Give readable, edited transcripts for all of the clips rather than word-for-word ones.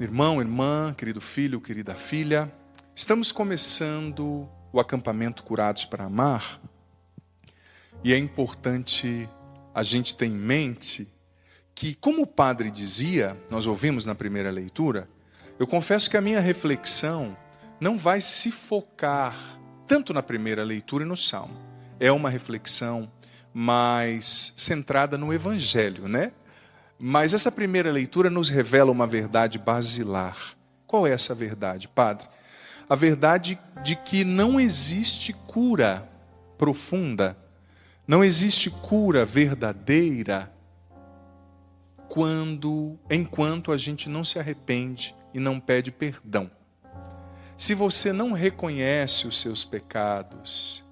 Irmão, irmã, querido filho, querida filha, estamos começando o acampamento Curados para Amar e é importante a gente ter em mente que, como o padre dizia, nós ouvimos na primeira leitura, eu confesso que a minha reflexão não vai se focar tanto na primeira leitura e no Salmo. É uma reflexão mais centrada no Evangelho, né? Mas essa primeira leitura nos revela uma verdade basilar. Qual é essa verdade, padre? A verdade de que não existe cura profunda, não existe cura verdadeira enquanto a gente não se arrepende e não pede perdão. Se você não reconhece os seus pecados,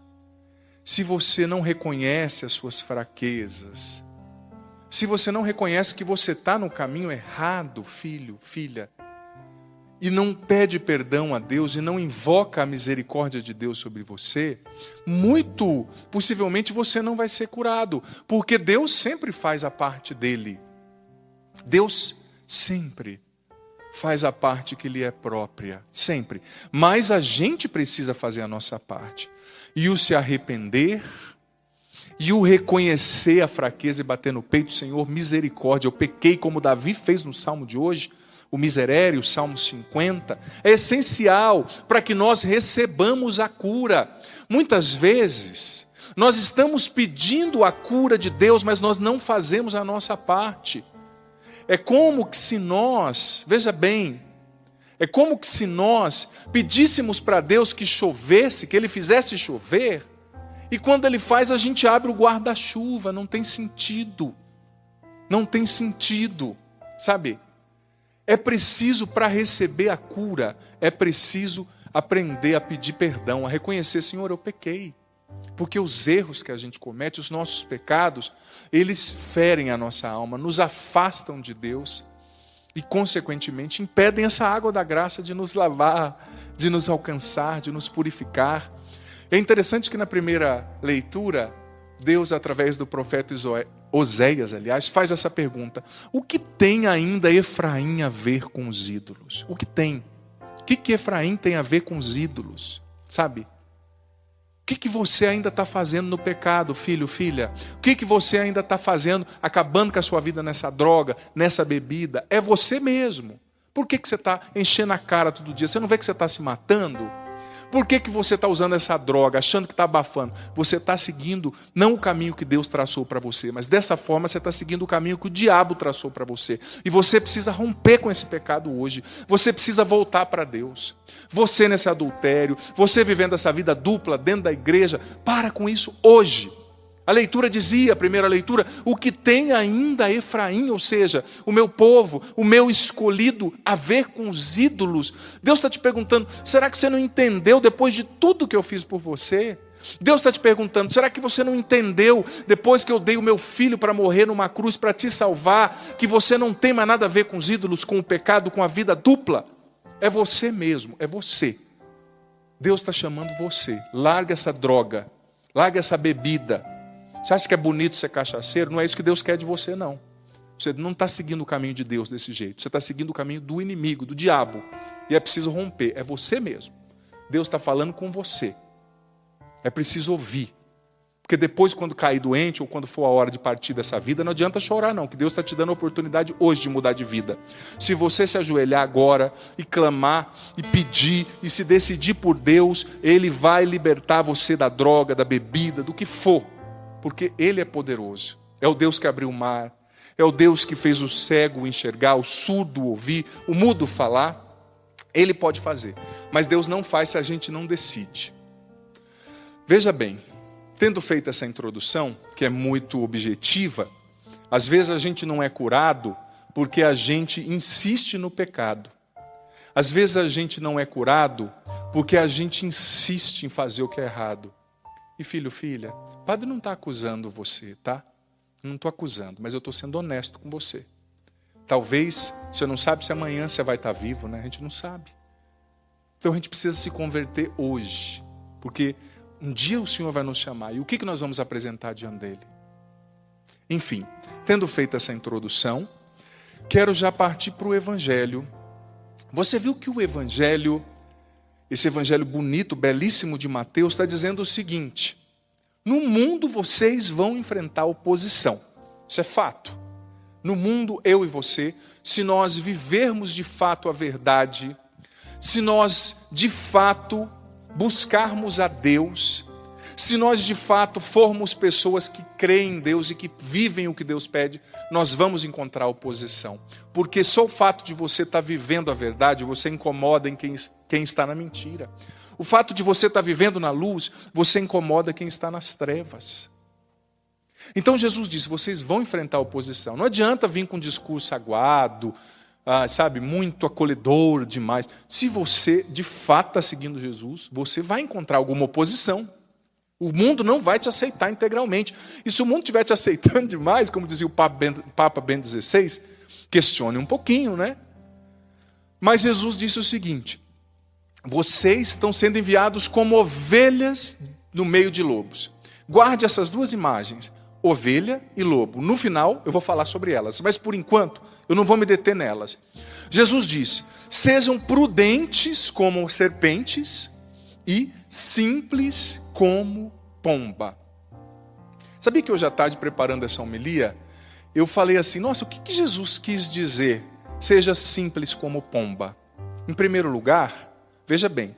se você não reconhece as suas fraquezas, se você não reconhece que você está no caminho errado, filho, filha, e não pede perdão a Deus e não invoca a misericórdia de Deus sobre você, muito possivelmente você não vai ser curado, porque Deus sempre faz a parte dele. Deus sempre faz a parte que lhe é própria, sempre. Mas a gente precisa fazer a nossa parte. E o se arrepender, e o reconhecer a fraqueza e bater no peito, Senhor, misericórdia, eu pequei como Davi fez no Salmo de hoje, o miserério, o Salmo 50, é essencial para que nós recebamos a cura. Muitas vezes, nós estamos pedindo a cura de Deus, mas nós não fazemos a nossa parte. É como que se nós, veja bem, é como que se nós pedíssemos para Deus que chovesse, que Ele fizesse chover, e quando Ele faz, a gente abre o guarda-chuva. Não tem sentido. Não tem sentido. Sabe? É preciso, para receber a cura, é preciso aprender a pedir perdão, a reconhecer, Senhor, eu pequei. Porque os erros que a gente comete, os nossos pecados, eles ferem a nossa alma, nos afastam de Deus e, consequentemente, impedem essa água da graça de nos lavar, de nos alcançar, de nos purificar. É interessante que na primeira leitura, Deus, através do profeta Oséias, aliás, faz essa pergunta: o que tem ainda Efraim a ver com os ídolos? O que tem? O que Efraim tem a ver com os ídolos? Sabe? O que você ainda está fazendo no pecado, filho, filha? O que você ainda está fazendo, acabando com a sua vida nessa droga, nessa bebida? É você mesmo. Por que você está enchendo a cara todo dia? Você não vê que você está se matando? Por que você está usando essa droga, achando que está abafando? Você está seguindo não o caminho que Deus traçou para você, mas dessa forma você está seguindo o caminho que o diabo traçou para você. E você precisa romper com esse pecado hoje. Você precisa voltar para Deus. Você nesse adultério, você vivendo essa vida dupla dentro da igreja, para com isso hoje. A leitura dizia, a primeira leitura, o que tem ainda Efraim, ou seja, o meu povo, o meu escolhido, a ver com os ídolos. Deus está te perguntando, será que você não entendeu depois de tudo que eu fiz por você? Deus está te perguntando, será que você não entendeu depois que eu dei o meu filho para morrer numa cruz para te salvar, que você não tem mais nada a ver com os ídolos, com o pecado, com a vida dupla? É você mesmo, é você. Deus está chamando você, larga essa droga, larga essa bebida. Você acha que é bonito ser cachaceiro? Não é isso que Deus quer de você, não. Você não está seguindo o caminho de Deus desse jeito. Você está seguindo o caminho do inimigo, do diabo. E é preciso romper. É você mesmo. Deus está falando com você. É preciso ouvir. Porque depois, quando cair doente, ou quando for a hora de partir dessa vida, não adianta chorar, não. Que Deus está te dando a oportunidade hoje de mudar de vida. Se você se ajoelhar agora e clamar, e pedir, e se decidir por Deus, Ele vai libertar você da droga, da bebida, do que for. Porque Ele é poderoso. É o Deus que abriu o mar. É o Deus que fez o cego enxergar, o surdo ouvir, o mudo falar. Ele pode fazer. Mas Deus não faz se a gente não decide. Veja bem, tendo feito essa introdução, que é muito objetiva, às vezes a gente não é curado porque a gente insiste no pecado. Às vezes a gente não é curado porque a gente insiste em fazer o que é errado. E filho, filha, o padre não está acusando você, tá? Não estou acusando, mas eu estou sendo honesto com você. Talvez, você não sabe se amanhã você vai estar vivo, né? A gente não sabe. Então a gente precisa se converter hoje. Porque um dia o Senhor vai nos chamar. E o que nós vamos apresentar diante dele? Enfim, tendo feito essa introdução, quero já partir para o Evangelho Você viu que o evangelho, esse evangelho bonito, belíssimo de Mateus, está dizendo o seguinte: no mundo vocês vão enfrentar oposição. Isso é fato. No mundo, eu e você, se nós vivermos de fato a verdade, se nós de fato buscarmos a Deus, se nós de fato formos pessoas que creem em Deus e que vivem o que Deus pede, nós vamos encontrar oposição. Porque só o fato de você estar vivendo a verdade, você incomoda em quem está na mentira. O fato de você estar vivendo na luz, você incomoda quem está nas trevas. Então Jesus disse, vocês vão enfrentar a oposição. Não adianta vir com um discurso aguado, muito acolhedor demais. Se você de fato está seguindo Jesus, você vai encontrar alguma oposição. O mundo não vai te aceitar integralmente. E se o mundo estiver te aceitando demais, como dizia o Papa Bento XVI, questione um pouquinho, né? Mas Jesus disse o seguinte: vocês estão sendo enviados como ovelhas no meio de lobos. Guarde essas duas imagens, ovelha e lobo. No final eu vou falar sobre elas, mas por enquanto eu não vou me deter nelas. Jesus disse, sejam prudentes como serpentes e simples como pomba. Sabia que hoje à tarde, preparando essa homilia, eu falei assim, nossa, o que Jesus quis dizer? Seja simples como pomba. Em primeiro lugar, veja bem,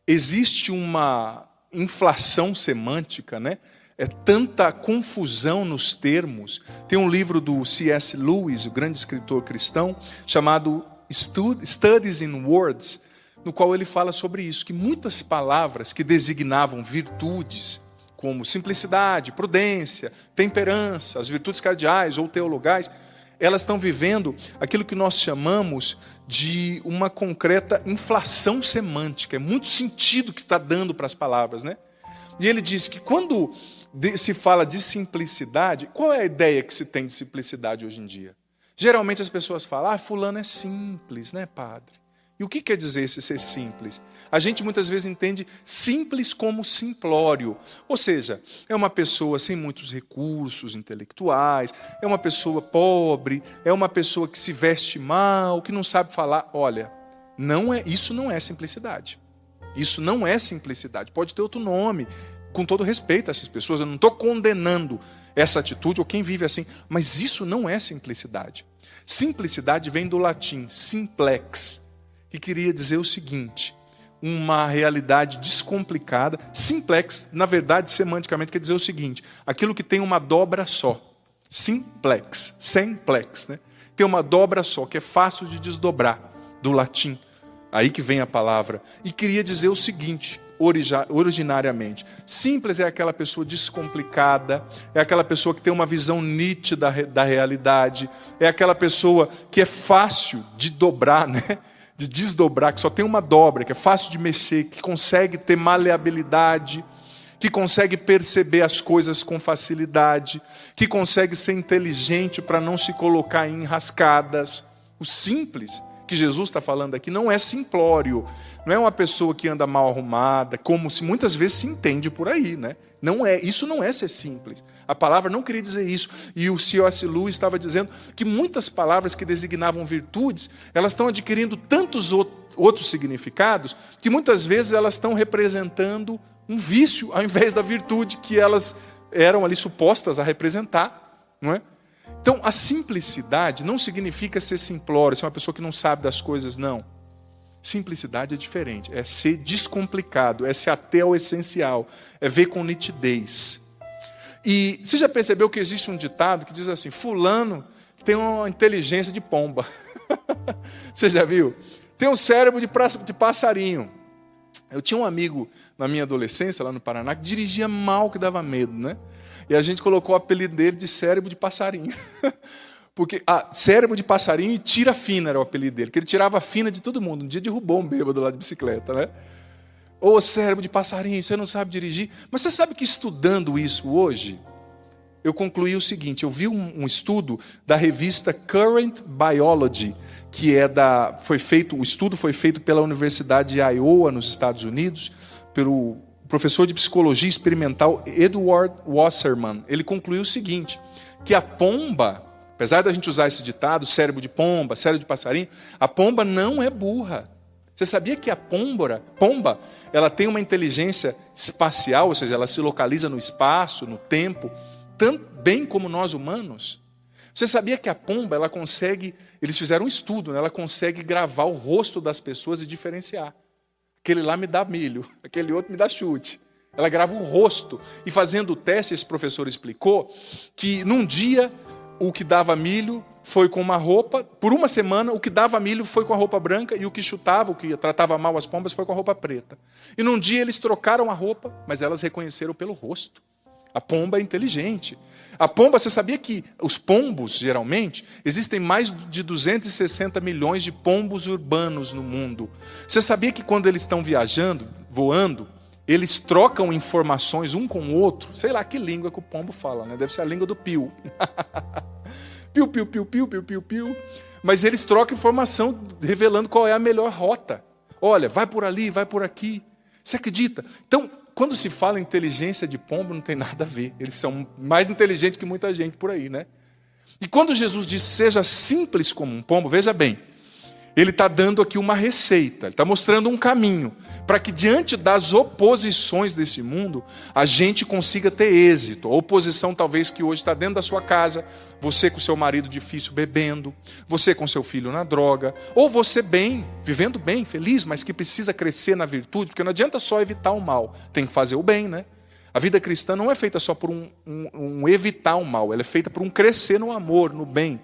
existe uma inflação semântica, né? É tanta confusão nos termos. Tem um livro do C.S. Lewis, o grande escritor cristão, chamado Studies in Words, no qual ele fala sobre isso, que muitas palavras que designavam virtudes, como simplicidade, prudência, temperança, as virtudes cardeais ou teologais, elas estão vivendo aquilo que nós chamamos de uma concreta inflação semântica. É muito sentido que está dando para as palavras, né? E ele diz que quando se fala de simplicidade, qual é a ideia que se tem de simplicidade hoje em dia? Geralmente as pessoas falam, fulano é simples, né, padre? E o que quer dizer esse ser simples? A gente muitas vezes entende simples como simplório. Ou seja, é uma pessoa sem muitos recursos intelectuais, é uma pessoa pobre, é uma pessoa que se veste mal, que não sabe falar. Olha, isso não é simplicidade. Isso não é simplicidade. Pode ter outro nome, com todo respeito a essas pessoas. Eu não estou condenando essa atitude ou quem vive assim, mas isso não é simplicidade. Simplicidade vem do latim simplex, que queria dizer o seguinte, uma realidade descomplicada. Simplex, na verdade, semanticamente, quer dizer o seguinte, aquilo que tem uma dobra só. Simplex, né? Tem uma dobra só, que é fácil de desdobrar, do latim. Aí que vem a palavra. E queria dizer o seguinte, originariamente, simples é aquela pessoa descomplicada, é aquela pessoa que tem uma visão nítida da realidade, é aquela pessoa que é fácil de dobrar, né? De desdobrar, que só tem uma dobra, que é fácil de mexer, que consegue ter maleabilidade, que consegue perceber as coisas com facilidade, que consegue ser inteligente para não se colocar em enrascadas. O simples que Jesus está falando aqui não é simplório, não é uma pessoa que anda mal arrumada, como se muitas vezes se entende por aí, né? Isso não é ser simples. A palavra não queria dizer isso. E o C.S. Lewis estava dizendo que muitas palavras que designavam virtudes, elas estão adquirindo tantos outros significados, que muitas vezes elas estão representando um vício, ao invés da virtude que elas eram ali supostas a representar, não é? Então, a simplicidade não significa ser simplório, ser uma pessoa que não sabe das coisas, não. Simplicidade é diferente, é ser descomplicado, é ser até ao essencial, é ver com nitidez. E você já percebeu que existe um ditado que diz assim, fulano tem uma inteligência de pomba. Você já viu? Tem um cérebro de passarinho. Eu tinha um amigo na minha adolescência, lá no Paraná, que dirigia mal, que dava medo, né? E a gente colocou o apelido dele de cérebro de passarinho. Porque cérebro de passarinho e tira fina era o apelido dele, que ele tirava a fina de todo mundo. Um dia derrubou um bêbado lá de bicicleta, né? Ô cérebro de passarinho, você não sabe dirigir. Mas você sabe que estudando isso hoje, eu concluí o seguinte, eu vi um estudo da revista Current Biology, que o estudo foi feito pela Universidade de Iowa, nos Estados Unidos, pelo professor de psicologia experimental Edward Wasserman. Ele concluiu o seguinte, que a pomba, Apesar da gente usar esse ditado, cérebro de pomba, cérebro de passarinho, a pomba não é burra. Você sabia que a pomba, ela tem uma inteligência espacial, ou seja, ela se localiza no espaço, no tempo, tão bem como nós humanos? Você sabia que a pomba, ela consegue, eles fizeram um estudo, né? Ela consegue gravar o rosto das pessoas e diferenciar. Aquele lá me dá milho, aquele outro me dá chute. Ela grava o rosto. E fazendo o teste, esse professor explicou que num dia o que dava milho foi com uma roupa, por uma semana o que dava milho foi com a roupa branca e o que chutava, o que tratava mal as pombas foi com a roupa preta. E num dia eles trocaram a roupa, mas elas reconheceram pelo rosto. A pomba é inteligente. A pomba, você sabia que os pombos, geralmente, existem mais de 260 milhões de pombos urbanos no mundo. Você sabia que quando eles estão viajando, voando, eles trocam informações um com o outro? Sei lá que língua que o pombo fala, né? Deve ser a língua do piu. Piu, piu, piu, piu, piu, piu, piu. Mas eles trocam informação revelando qual é a melhor rota. Olha, vai por ali, vai por aqui. Você acredita? Então, quando se fala em inteligência de pombo, não tem nada a ver. Eles são mais inteligentes que muita gente por aí, né? E quando Jesus diz, seja simples como um pombo, veja bem, ele está dando aqui uma receita, ele está mostrando um caminho, para que diante das oposições desse mundo, a gente consiga ter êxito. A oposição talvez que hoje está dentro da sua casa, você com seu marido difícil bebendo, você com seu filho na droga, ou você bem, vivendo bem, feliz, mas que precisa crescer na virtude, porque não adianta só evitar o mal, tem que fazer o bem, né? A vida cristã não é feita só por um evitar o mal, ela é feita por um crescer no amor, no bem.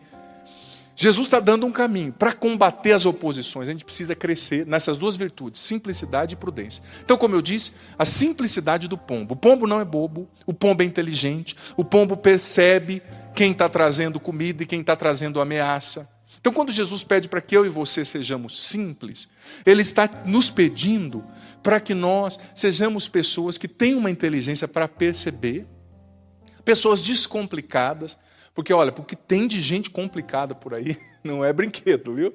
Jesus está dando um caminho para combater as oposições. A gente precisa crescer nessas duas virtudes, simplicidade e prudência. Então, como eu disse, a simplicidade do pombo. O pombo não é bobo, o pombo é inteligente, o pombo percebe quem está trazendo comida e quem está trazendo ameaça. Então, quando Jesus pede para que eu e você sejamos simples, Ele está nos pedindo para que nós sejamos pessoas que têm uma inteligência para perceber, pessoas descomplicadas. Porque, olha, porque tem de gente complicada por aí, não é brinquedo, viu?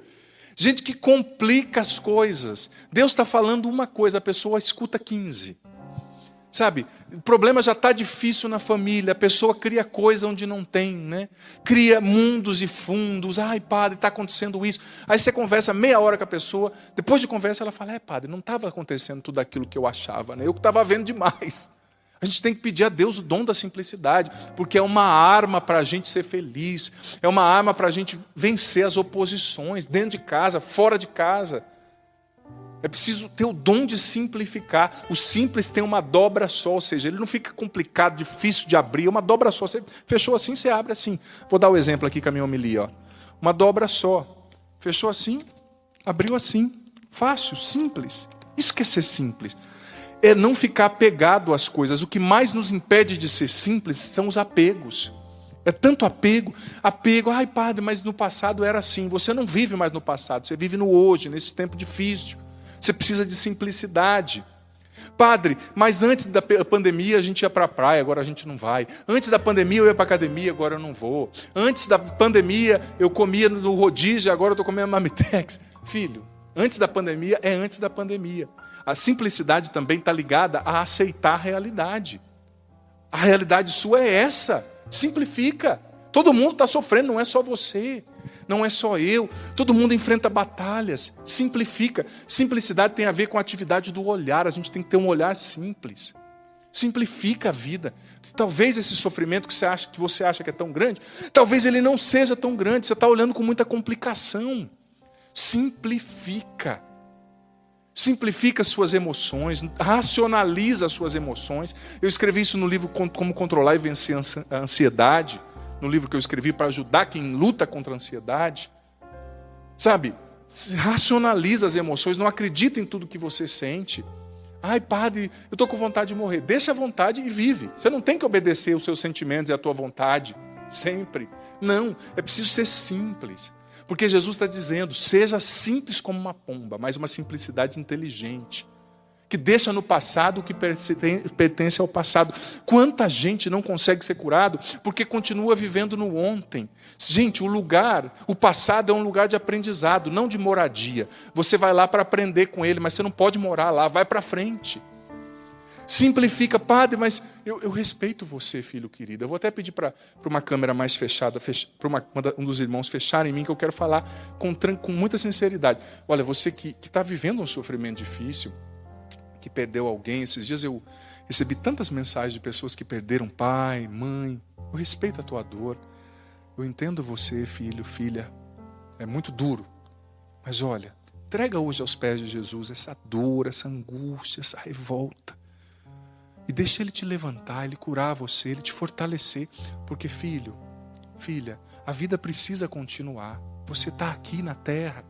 Gente que complica as coisas. Deus está falando uma coisa, a pessoa escuta 15. Sabe, o problema já está difícil na família, a pessoa cria coisa onde não tem, né? Cria mundos e fundos. Ai, padre, está acontecendo isso. Aí você conversa meia hora com a pessoa, depois de conversa ela fala, padre, não estava acontecendo tudo aquilo que eu achava, né? Eu estava vendo demais. A gente tem que pedir a Deus o dom da simplicidade, porque é uma arma para a gente ser feliz, é uma arma para a gente vencer as oposições, dentro de casa, fora de casa. É preciso ter o dom de simplificar. O simples tem uma dobra só, ou seja, ele não fica complicado, difícil de abrir, é uma dobra só. Você fechou assim, você abre assim. Vou dar o exemplo aqui com a minha homilia. Ó. Uma dobra só. Fechou assim, abriu assim. Fácil, simples. Isso que é ser simples. É não ficar apegado às coisas. O que mais nos impede de ser simples são os apegos. É tanto apego, ai padre, mas no passado era assim. Você não vive mais no passado, você vive no hoje, nesse tempo difícil. Você precisa de simplicidade. Padre, mas antes da pandemia a gente ia para a praia, agora a gente não vai. Antes da pandemia eu ia para a academia, agora eu não vou. Antes da pandemia eu comia no rodízio, agora eu estou comendo marmitex. Filho, antes da pandemia é antes da pandemia. A simplicidade também está ligada a aceitar a realidade. A realidade sua é essa. Simplifica. Todo mundo está sofrendo, não é só você. Não é só eu. Todo mundo enfrenta batalhas. Simplifica. Simplicidade tem a ver com a atividade do olhar. A gente tem que ter um olhar simples. Simplifica a vida. Talvez esse sofrimento que você acha que é tão grande, talvez ele não seja tão grande. Você está olhando com muita complicação. Simplifica. Simplifica suas emoções, racionaliza suas emoções. Eu escrevi isso no livro Como Controlar e Vencer a Ansiedade, no livro que eu escrevi para ajudar quem luta contra a ansiedade. Sabe, racionaliza as emoções, não acredita em tudo que você sente. Ai, padre, eu estou com vontade de morrer. Deixa a vontade e vive. Você não tem que obedecer os seus sentimentos e a tua vontade, sempre. Não, é preciso ser simples. Porque Jesus está dizendo, seja simples como uma pomba, mas uma simplicidade inteligente, que deixa no passado o que pertence ao passado. Quanta gente não consegue ser curado porque continua vivendo no ontem. Gente, o passado é um lugar de aprendizado, não de moradia. Você vai lá para aprender com ele, mas você não pode morar lá, vai para frente. Simplifica, padre, mas eu respeito você, filho querido. Eu vou até pedir para uma câmera mais fechada, para um dos irmãos fechar em mim, que eu quero falar com muita sinceridade. Olha, você que está vivendo um sofrimento difícil, que perdeu alguém. Esses dias eu recebi tantas mensagens de pessoas que perderam pai, mãe. Eu respeito a tua dor. Eu entendo você, filho, filha. É muito duro. Mas olha, entrega hoje aos pés de Jesus essa dor, essa angústia, essa revolta. E deixa Ele te levantar, Ele curar você, Ele te fortalecer. Porque, filho, filha, a vida precisa continuar. Você está aqui na terra.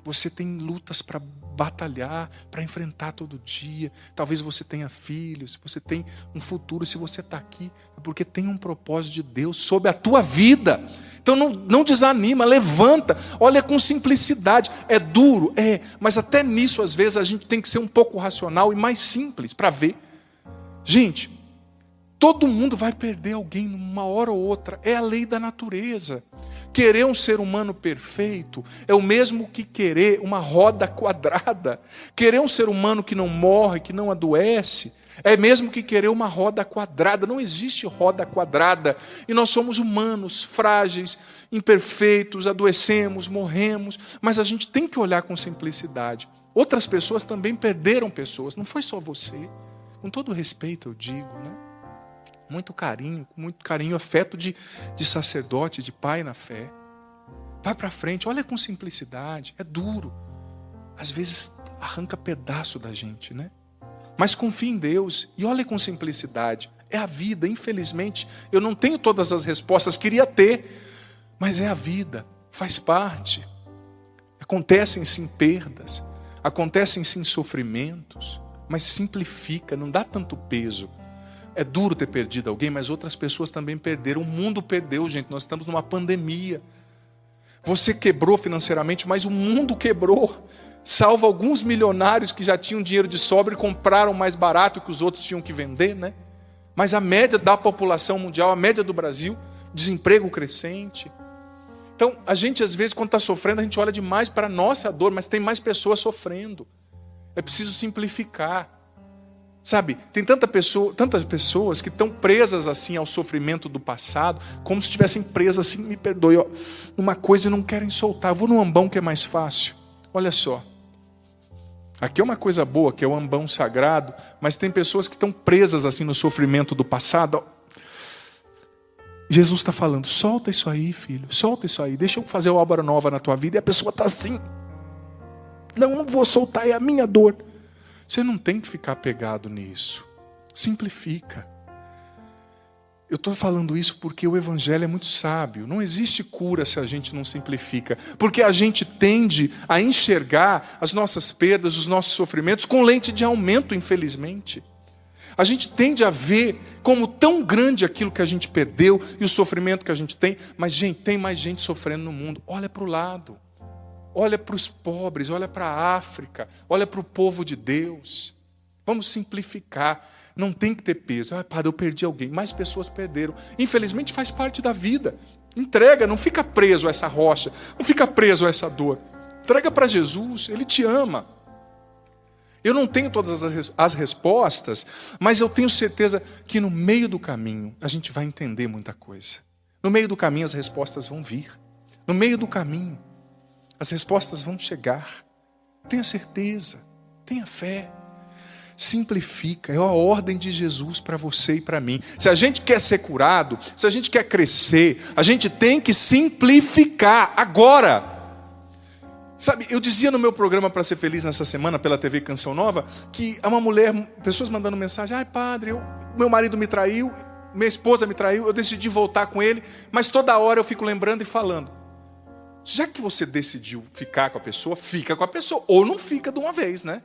Você tem lutas para batalhar, para enfrentar todo dia. Talvez você tenha filhos, você tem um futuro. Se você está aqui, é porque tem um propósito de Deus sobre a tua vida. Então não desanima, levanta. Olha com simplicidade. É duro, mas até nisso às vezes a gente tem que ser um pouco racional e mais simples para ver. Gente, todo mundo vai perder alguém numa hora ou outra. É a lei da natureza. Querer um ser humano perfeito é o mesmo que querer uma roda quadrada. Querer um ser humano que não morre, que não adoece, é mesmo que querer uma roda quadrada. Não existe roda quadrada. E nós somos humanos, frágeis, imperfeitos, adoecemos, morremos. Mas a gente tem que olhar com simplicidade. Outras pessoas também perderam pessoas. Não foi só você. Com todo respeito eu digo, né? Muito carinho, afeto de sacerdote, de pai na fé. Vai para frente, olha com simplicidade. É duro. Às vezes arranca pedaço da gente, né? Mas confie em Deus e olha com simplicidade. É a vida, infelizmente. Eu não tenho todas as respostas, queria ter. Mas é a vida, faz parte. Acontecem sim perdas, acontecem sim sofrimentos. Mas simplifica, não dá tanto peso. É duro ter perdido alguém, mas outras pessoas também perderam. O mundo perdeu, gente. Nós estamos numa pandemia. Você quebrou financeiramente, mas o mundo quebrou. Salvo alguns milionários que já tinham dinheiro de sobra e compraram mais barato que os outros tinham que vender, né? Mas a média da população mundial, a média do Brasil, desemprego crescente. Então, a gente às vezes, quando está sofrendo, a gente olha demais para a nossa dor, mas tem mais pessoas sofrendo. É preciso simplificar. Sabe, tem tantas pessoas que estão presas assim ao sofrimento do passado, como se estivessem presas assim, me perdoe, ó, numa coisa e não querem soltar. Eu vou no ambão que é mais fácil. Olha só. Aqui é uma coisa boa, que é o ambão sagrado, mas tem pessoas que estão presas assim no sofrimento do passado. Jesus está falando, solta isso aí, filho, solta isso aí, deixa eu fazer uma obra nova na tua vida. E a pessoa está assim, não vou soltar, é a minha dor. Você não tem que ficar pegado nisso. Simplifica. Eu estou falando isso porque o Evangelho é muito sábio. Não existe cura se a gente não simplifica. Porque a gente tende a enxergar as nossas perdas, os nossos sofrimentos com lente de aumento, infelizmente. A gente tende a ver como tão grande aquilo que a gente perdeu e o sofrimento que a gente tem. Mas, gente, tem mais gente sofrendo no mundo. Olha para o lado. Olha para os pobres, olha para a África, olha para o povo de Deus. Vamos simplificar. Não tem que ter peso. Padre, eu perdi alguém. Mais pessoas perderam. Infelizmente faz parte da vida. Entrega, não fica preso a essa rocha. Não fica preso a essa dor. Entrega para Jesus, Ele te ama. Eu não tenho todas as respostas, mas eu tenho certeza que no meio do caminho a gente vai entender muita coisa. No meio do caminho as respostas vão vir. No meio do caminho as respostas vão chegar. Tenha certeza, tenha fé. Simplifica, é a ordem de Jesus para você e para mim. Se a gente quer ser curado, se a gente quer crescer, a gente tem que simplificar agora. Sabe, eu dizia no meu programa Para Ser Feliz nessa semana, pela TV Canção Nova, que há uma mulher, pessoas mandando mensagem, padre, meu marido me traiu, minha esposa me traiu, eu decidi voltar com ele, mas toda hora eu fico lembrando e falando. Já que você decidiu ficar com a pessoa, fica com a pessoa. Ou não fica de uma vez, né?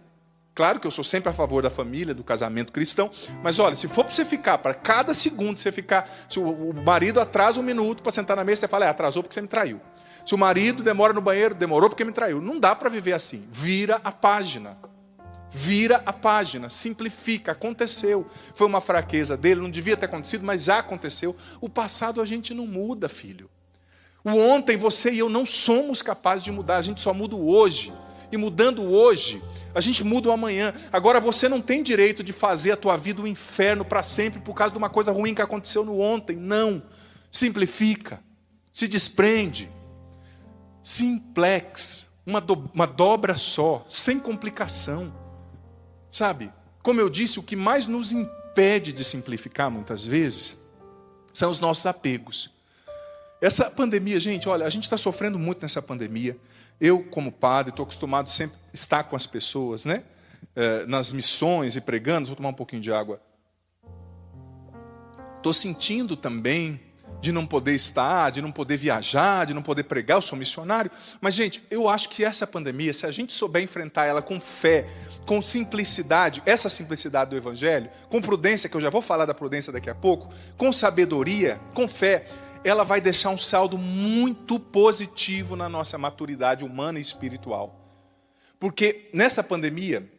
Claro que eu sou sempre a favor da família, do casamento cristão. Mas olha, se for para você ficar, para cada segundo você ficar... Se o marido atrasa 1 minuto para sentar na mesa, você fala, atrasou porque você me traiu. Se o marido demora no banheiro, demorou porque me traiu. Não dá para viver assim. Vira a página. Vira a página. Simplifica. Aconteceu. Foi uma fraqueza dele, não devia ter acontecido, mas já aconteceu. O passado a gente não muda, filho. O ontem, você e eu não somos capazes de mudar, a gente só muda o hoje. E mudando o hoje, a gente muda o amanhã. Agora você não tem direito de fazer a tua vida um inferno para sempre por causa de uma coisa ruim que aconteceu no ontem. Não. Simplifica. Se desprende. Simplex. Uma dobra só, sem complicação. Sabe? Como eu disse, o que mais nos impede de simplificar muitas vezes são os nossos apegos. Essa pandemia, gente, olha, a gente está sofrendo muito nessa pandemia. Eu, como padre, estou acostumado sempre a estar com as pessoas, né? Nas missões e pregando. Vou tomar um pouquinho de água. Estou sentindo também de não poder estar, de não poder viajar, de não poder pregar. Eu sou missionário. Mas, gente, eu acho que essa pandemia, se a gente souber enfrentar ela com fé, com simplicidade, essa simplicidade do Evangelho, com prudência, que eu já vou falar da prudência daqui a pouco, com sabedoria, com fé, ela vai deixar um saldo muito positivo na nossa maturidade humana e espiritual. Porque nessa pandemia,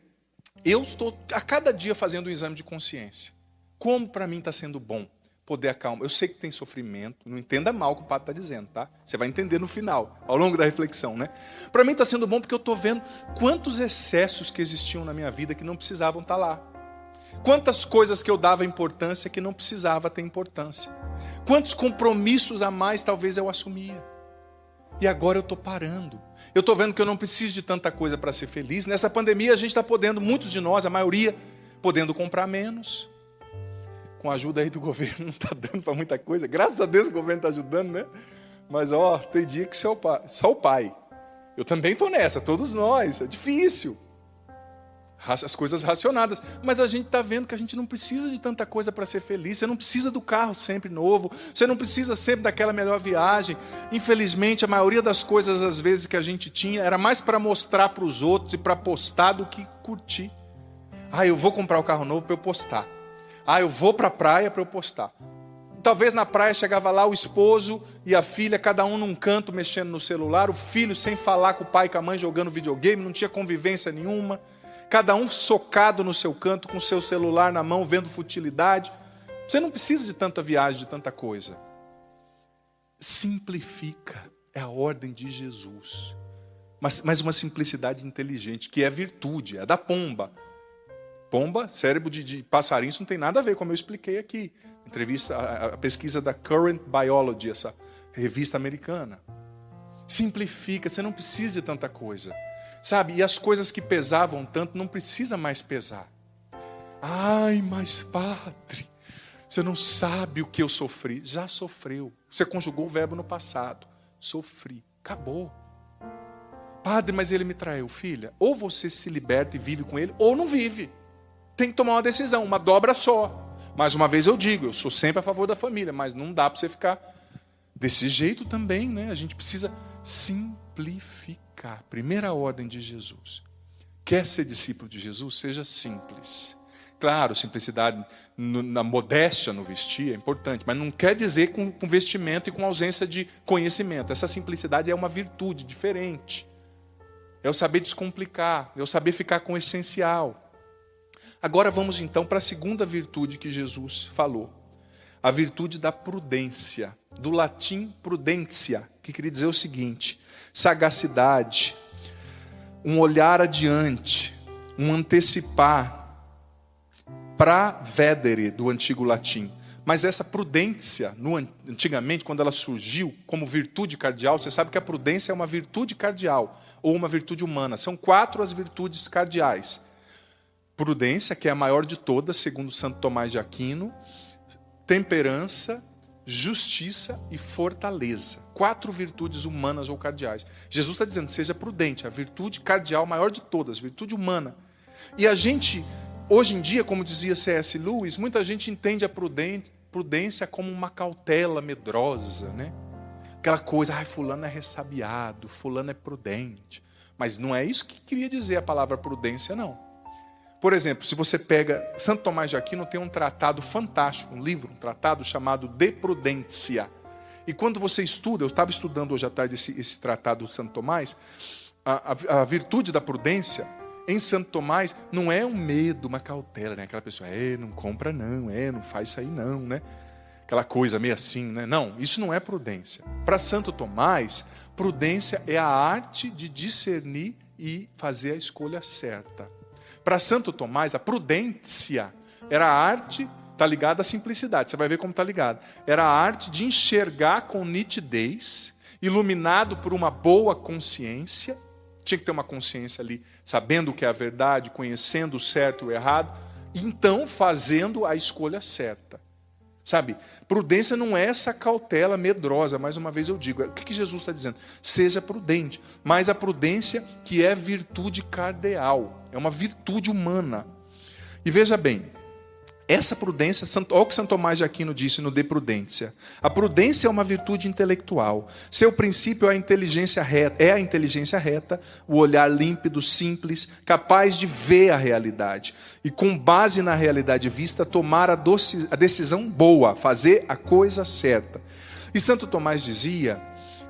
eu estou a cada dia fazendo um exame de consciência. Como para mim está sendo bom poder acalmar. Eu sei que tem sofrimento, não entenda mal o que o padre está dizendo, tá? Você vai entender no final, ao longo da reflexão, né? Para mim está sendo bom porque eu estou vendo quantos excessos que existiam na minha vida que não precisavam estar lá. Quantas coisas que eu dava importância que não precisava ter importância. Quantos compromissos a mais talvez eu assumia. E agora eu estou parando. Eu estou vendo que eu não preciso de tanta coisa para ser feliz. Nessa pandemia a gente está podendo, muitos de nós, a maioria, podendo comprar menos. Com a ajuda aí do governo, não está dando para muita coisa. Graças a Deus o governo está ajudando, né? Mas, tem dia que só o pai. Eu também estou nessa, todos nós. É difícil. As coisas racionadas. Mas a gente está vendo que a gente não precisa de tanta coisa para ser feliz. Você não precisa do carro sempre novo. Você não precisa sempre daquela melhor viagem. Infelizmente, a maioria das coisas, às vezes, que a gente tinha, era mais para mostrar para os outros e para postar do que curtir. Eu vou comprar o carro novo para eu postar. Eu vou para a praia para eu postar. Talvez na praia chegava lá o esposo e a filha, cada um num canto mexendo no celular, o filho sem falar com o pai e com a mãe jogando videogame, não tinha convivência nenhuma, cada um socado no seu canto com o seu celular na mão, vendo futilidade. Você não precisa de tanta viagem, de tanta coisa. Simplifica, é a ordem de Jesus. Mas uma simplicidade inteligente, que é virtude, é da pomba. Pomba, cérebro de passarinho, isso não tem nada a ver, como eu expliquei aqui. A pesquisa da Current Biology, essa revista americana. Simplifica, você não precisa de tanta coisa. Sabe? E as coisas que pesavam tanto, não precisa mais pesar. Mas padre, você não sabe o que eu sofri. Já sofreu. Você conjugou o verbo no passado. Sofri. Acabou. Padre, mas ele me traiu. Filha, ou você se liberta e vive com ele, ou não vive. Tem que tomar uma decisão, uma dobra só. Mais uma vez eu digo, eu sou sempre a favor da família, mas não dá para você ficar desse jeito também, né? A gente precisa simplificar. Primeira ordem de Jesus. Quer ser discípulo de Jesus? Seja simples. Claro, simplicidade na modéstia no vestir é importante, mas não quer dizer com vestimento e com ausência de conhecimento. Essa simplicidade é uma virtude diferente. É o saber descomplicar, é o saber ficar com o essencial. Agora vamos então para a segunda virtude que Jesus falou. A virtude da prudência. Do latim prudência, que queria dizer o seguinte: sagacidade, um olhar adiante, um antecipar, pravedere, do antigo latim. Mas essa prudência, antigamente, quando ela surgiu como virtude cardeal, você sabe que a prudência é uma virtude cardeal, ou uma virtude humana. São 4 as virtudes cardeais. Prudência, que é a maior de todas, segundo Santo Tomás de Aquino. Temperança, justiça e fortaleza. 4 virtudes humanas ou cardeais. Jesus está dizendo, seja prudente, a virtude cardeal maior de todas, virtude humana. E a gente, hoje em dia, como dizia C.S. Lewis, muita gente entende a prudência como uma cautela medrosa, né? Aquela coisa, fulano é ressabiado, fulano é prudente. Mas não é isso que queria dizer a palavra prudência, não. Por exemplo, se você pega Santo Tomás de Aquino, tem um tratado fantástico, um livro, um tratado chamado De Prudência. E quando você estuda, eu estava estudando hoje à tarde esse tratado do Santo Tomás, a virtude da prudência em Santo Tomás não é um medo, uma cautela, né? Aquela pessoa, não compra não, não faz isso aí não, né? Aquela coisa meio assim, né? Não, isso não é prudência. Para Santo Tomás, prudência é a arte de discernir e fazer a escolha certa. Para Santo Tomás, a prudência era a arte, está ligada à simplicidade, você vai ver como está ligado. Era a arte de enxergar com nitidez, iluminado por uma boa consciência. Tinha que ter uma consciência ali, sabendo o que é a verdade, conhecendo o certo e o errado, e então fazendo a escolha certa. Sabe, prudência não é essa cautela medrosa, mais uma vez eu digo, o que Jesus está dizendo? Seja prudente, mas a prudência que é virtude cardeal, é uma virtude humana. E veja bem, essa prudência, olha o que Santo Tomás de Aquino disse no De Prudência. A prudência é uma virtude intelectual. Seu princípio é a inteligência reta, o olhar límpido, simples, capaz de ver a realidade. E com base na realidade vista, tomar a decisão boa, fazer a coisa certa. E Santo Tomás dizia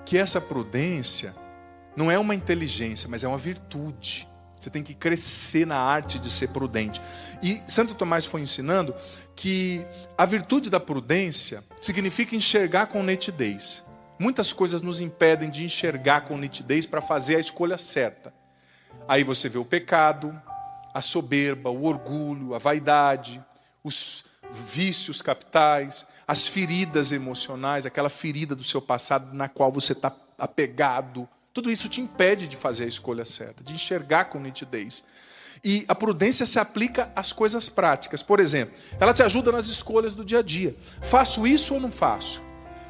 que essa prudência não é uma inteligência, mas é uma virtude. Você tem que crescer na arte de ser prudente. E Santo Tomás foi ensinando que a virtude da prudência significa enxergar com nitidez. Muitas coisas nos impedem de enxergar com nitidez para fazer a escolha certa. Aí você vê o pecado, a soberba, o orgulho, a vaidade, os vícios capitais, as feridas emocionais, aquela ferida do seu passado na qual você está apegado. Tudo isso te impede de fazer a escolha certa, de enxergar com nitidez. E a prudência se aplica às coisas práticas. Por exemplo, ela te ajuda nas escolhas do dia a dia. Faço isso ou não faço?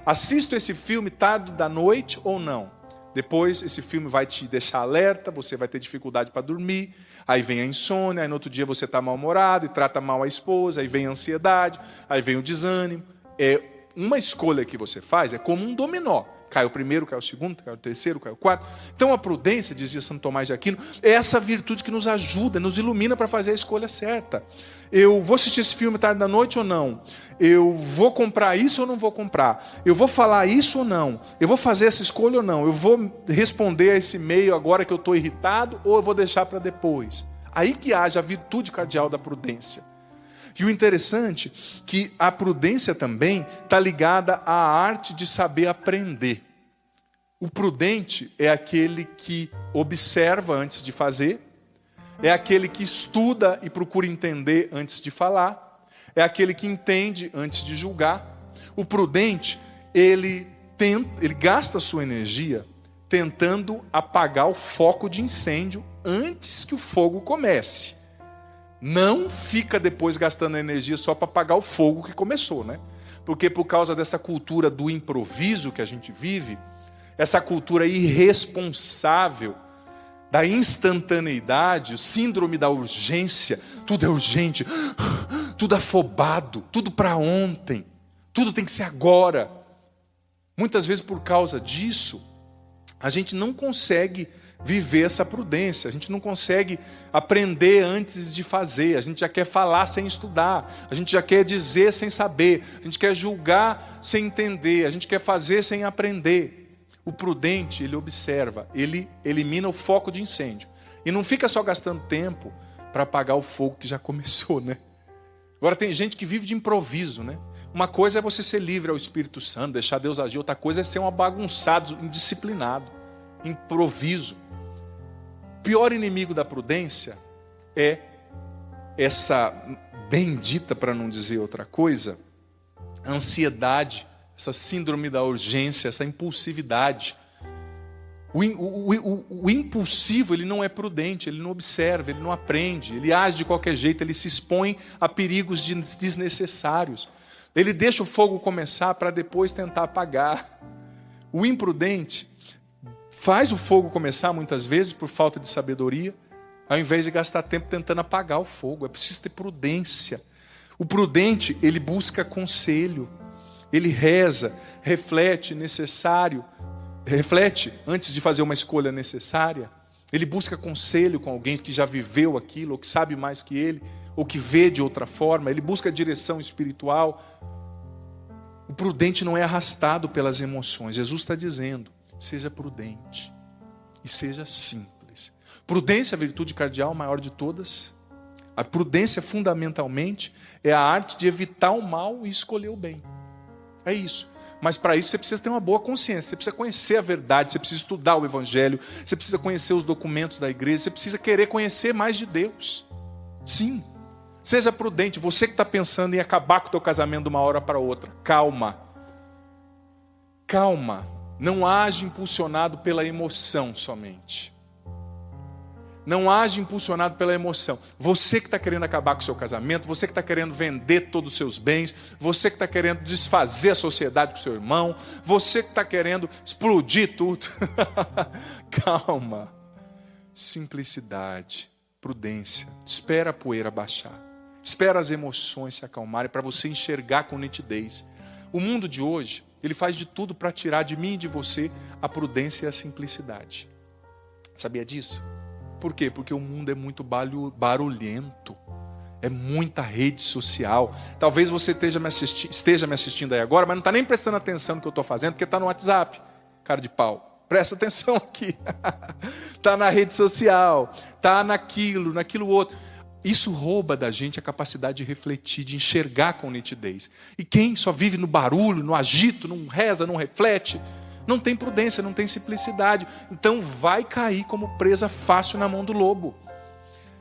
Assisto esse filme tarde da noite ou não? Depois esse filme vai te deixar alerta, você vai ter dificuldade para dormir, aí vem a insônia, aí no outro dia você está mal-humorado e trata mal a esposa, aí vem a ansiedade, aí vem o desânimo. É uma escolha que você faz, é como um dominó. Cai o primeiro, cai o segundo, cai o terceiro, cai o quarto. Então a prudência, dizia Santo Tomás de Aquino, é essa virtude que nos ajuda, nos ilumina para fazer a escolha certa. Eu vou assistir esse filme tarde da noite ou não? Eu vou comprar isso ou não vou comprar? Eu vou falar isso ou não? Eu vou fazer essa escolha ou não? Eu vou responder a esse e-mail agora que eu estou irritado ou eu vou deixar para depois? Aí que haja a virtude cardeal da prudência. E o interessante é que a prudência também está ligada à arte de saber aprender. O prudente é aquele que observa antes de fazer, é aquele que estuda e procura entender antes de falar, é aquele que entende antes de julgar. O prudente, ele gasta a sua energia tentando apagar o foco de incêndio antes que o fogo comece. Não fica depois gastando energia só para apagar o fogo que começou, né? Porque por causa dessa cultura do improviso que a gente vive, essa cultura irresponsável da instantaneidade, o síndrome da urgência, tudo é urgente, tudo afobado, tudo para ontem, tudo tem que ser agora. Muitas vezes por causa disso, a gente não consegue viver essa prudência, a gente não consegue aprender antes de fazer, a gente já quer falar sem estudar, a gente já quer dizer sem saber, a gente quer julgar sem entender, a gente quer fazer sem aprender. O prudente, ele observa, ele elimina o foco de incêndio e não fica só gastando tempo para apagar o fogo que já começou, né? Agora tem gente que vive de improviso, né? Uma coisa é você ser livre ao Espírito Santo, deixar Deus agir, outra coisa é ser um bagunçado, indisciplinado, improviso. O pior inimigo da prudência é essa bendita, para não dizer outra coisa, ansiedade, essa síndrome da urgência, essa impulsividade. O impulsivo, ele não é prudente, ele não observa, ele não aprende, ele age de qualquer jeito, ele se expõe a perigos desnecessários. Ele deixa o fogo começar para depois tentar apagar. O imprudente faz o fogo começar muitas vezes por falta de sabedoria, ao invés de gastar tempo tentando apagar o fogo. É preciso ter prudência. O prudente, ele busca conselho, ele reza, reflete antes de fazer uma escolha necessária. Ele busca conselho com alguém que já viveu aquilo, ou que sabe mais que ele, ou que vê de outra forma. Ele busca direção espiritual. O prudente não é arrastado pelas emoções. Jesus está dizendo: seja prudente e seja simples. Prudência é a virtude cardeal maior de todas. A prudência, fundamentalmente, é a arte de evitar o mal e escolher o bem. É isso. Mas para isso você precisa ter uma boa consciência, você precisa conhecer a verdade, você precisa estudar o Evangelho, você precisa conhecer os documentos da igreja, você precisa querer conhecer mais de Deus. Sim, seja prudente. Você que está pensando em acabar com o teu casamento de uma hora para outra, calma. Calma, não age impulsionado pela emoção somente. Não age impulsionado pela emoção. Você que está querendo acabar com o seu casamento, você que está querendo vender todos os seus bens, você que está querendo desfazer a sociedade com seu irmão, você que está querendo explodir tudo. Calma, simplicidade, prudência. Espera a poeira baixar. Espera as emoções se acalmarem para você enxergar com nitidez. O mundo de hoje, ele faz de tudo para tirar de mim e de você a prudência e a simplicidade. Sabia disso? Por quê? Porque o mundo é muito barulhento. É muita rede social. Talvez você esteja me assistindo aí agora, mas não está nem prestando atenção no que eu estou fazendo, porque está no WhatsApp. Cara de pau. Presta atenção aqui. Está na rede social. Está naquilo outro. Isso rouba da gente a capacidade de refletir, de enxergar com nitidez. E quem só vive no barulho, no agito, não reza, não reflete, não tem prudência, não tem simplicidade. Então vai cair como presa fácil na mão do lobo.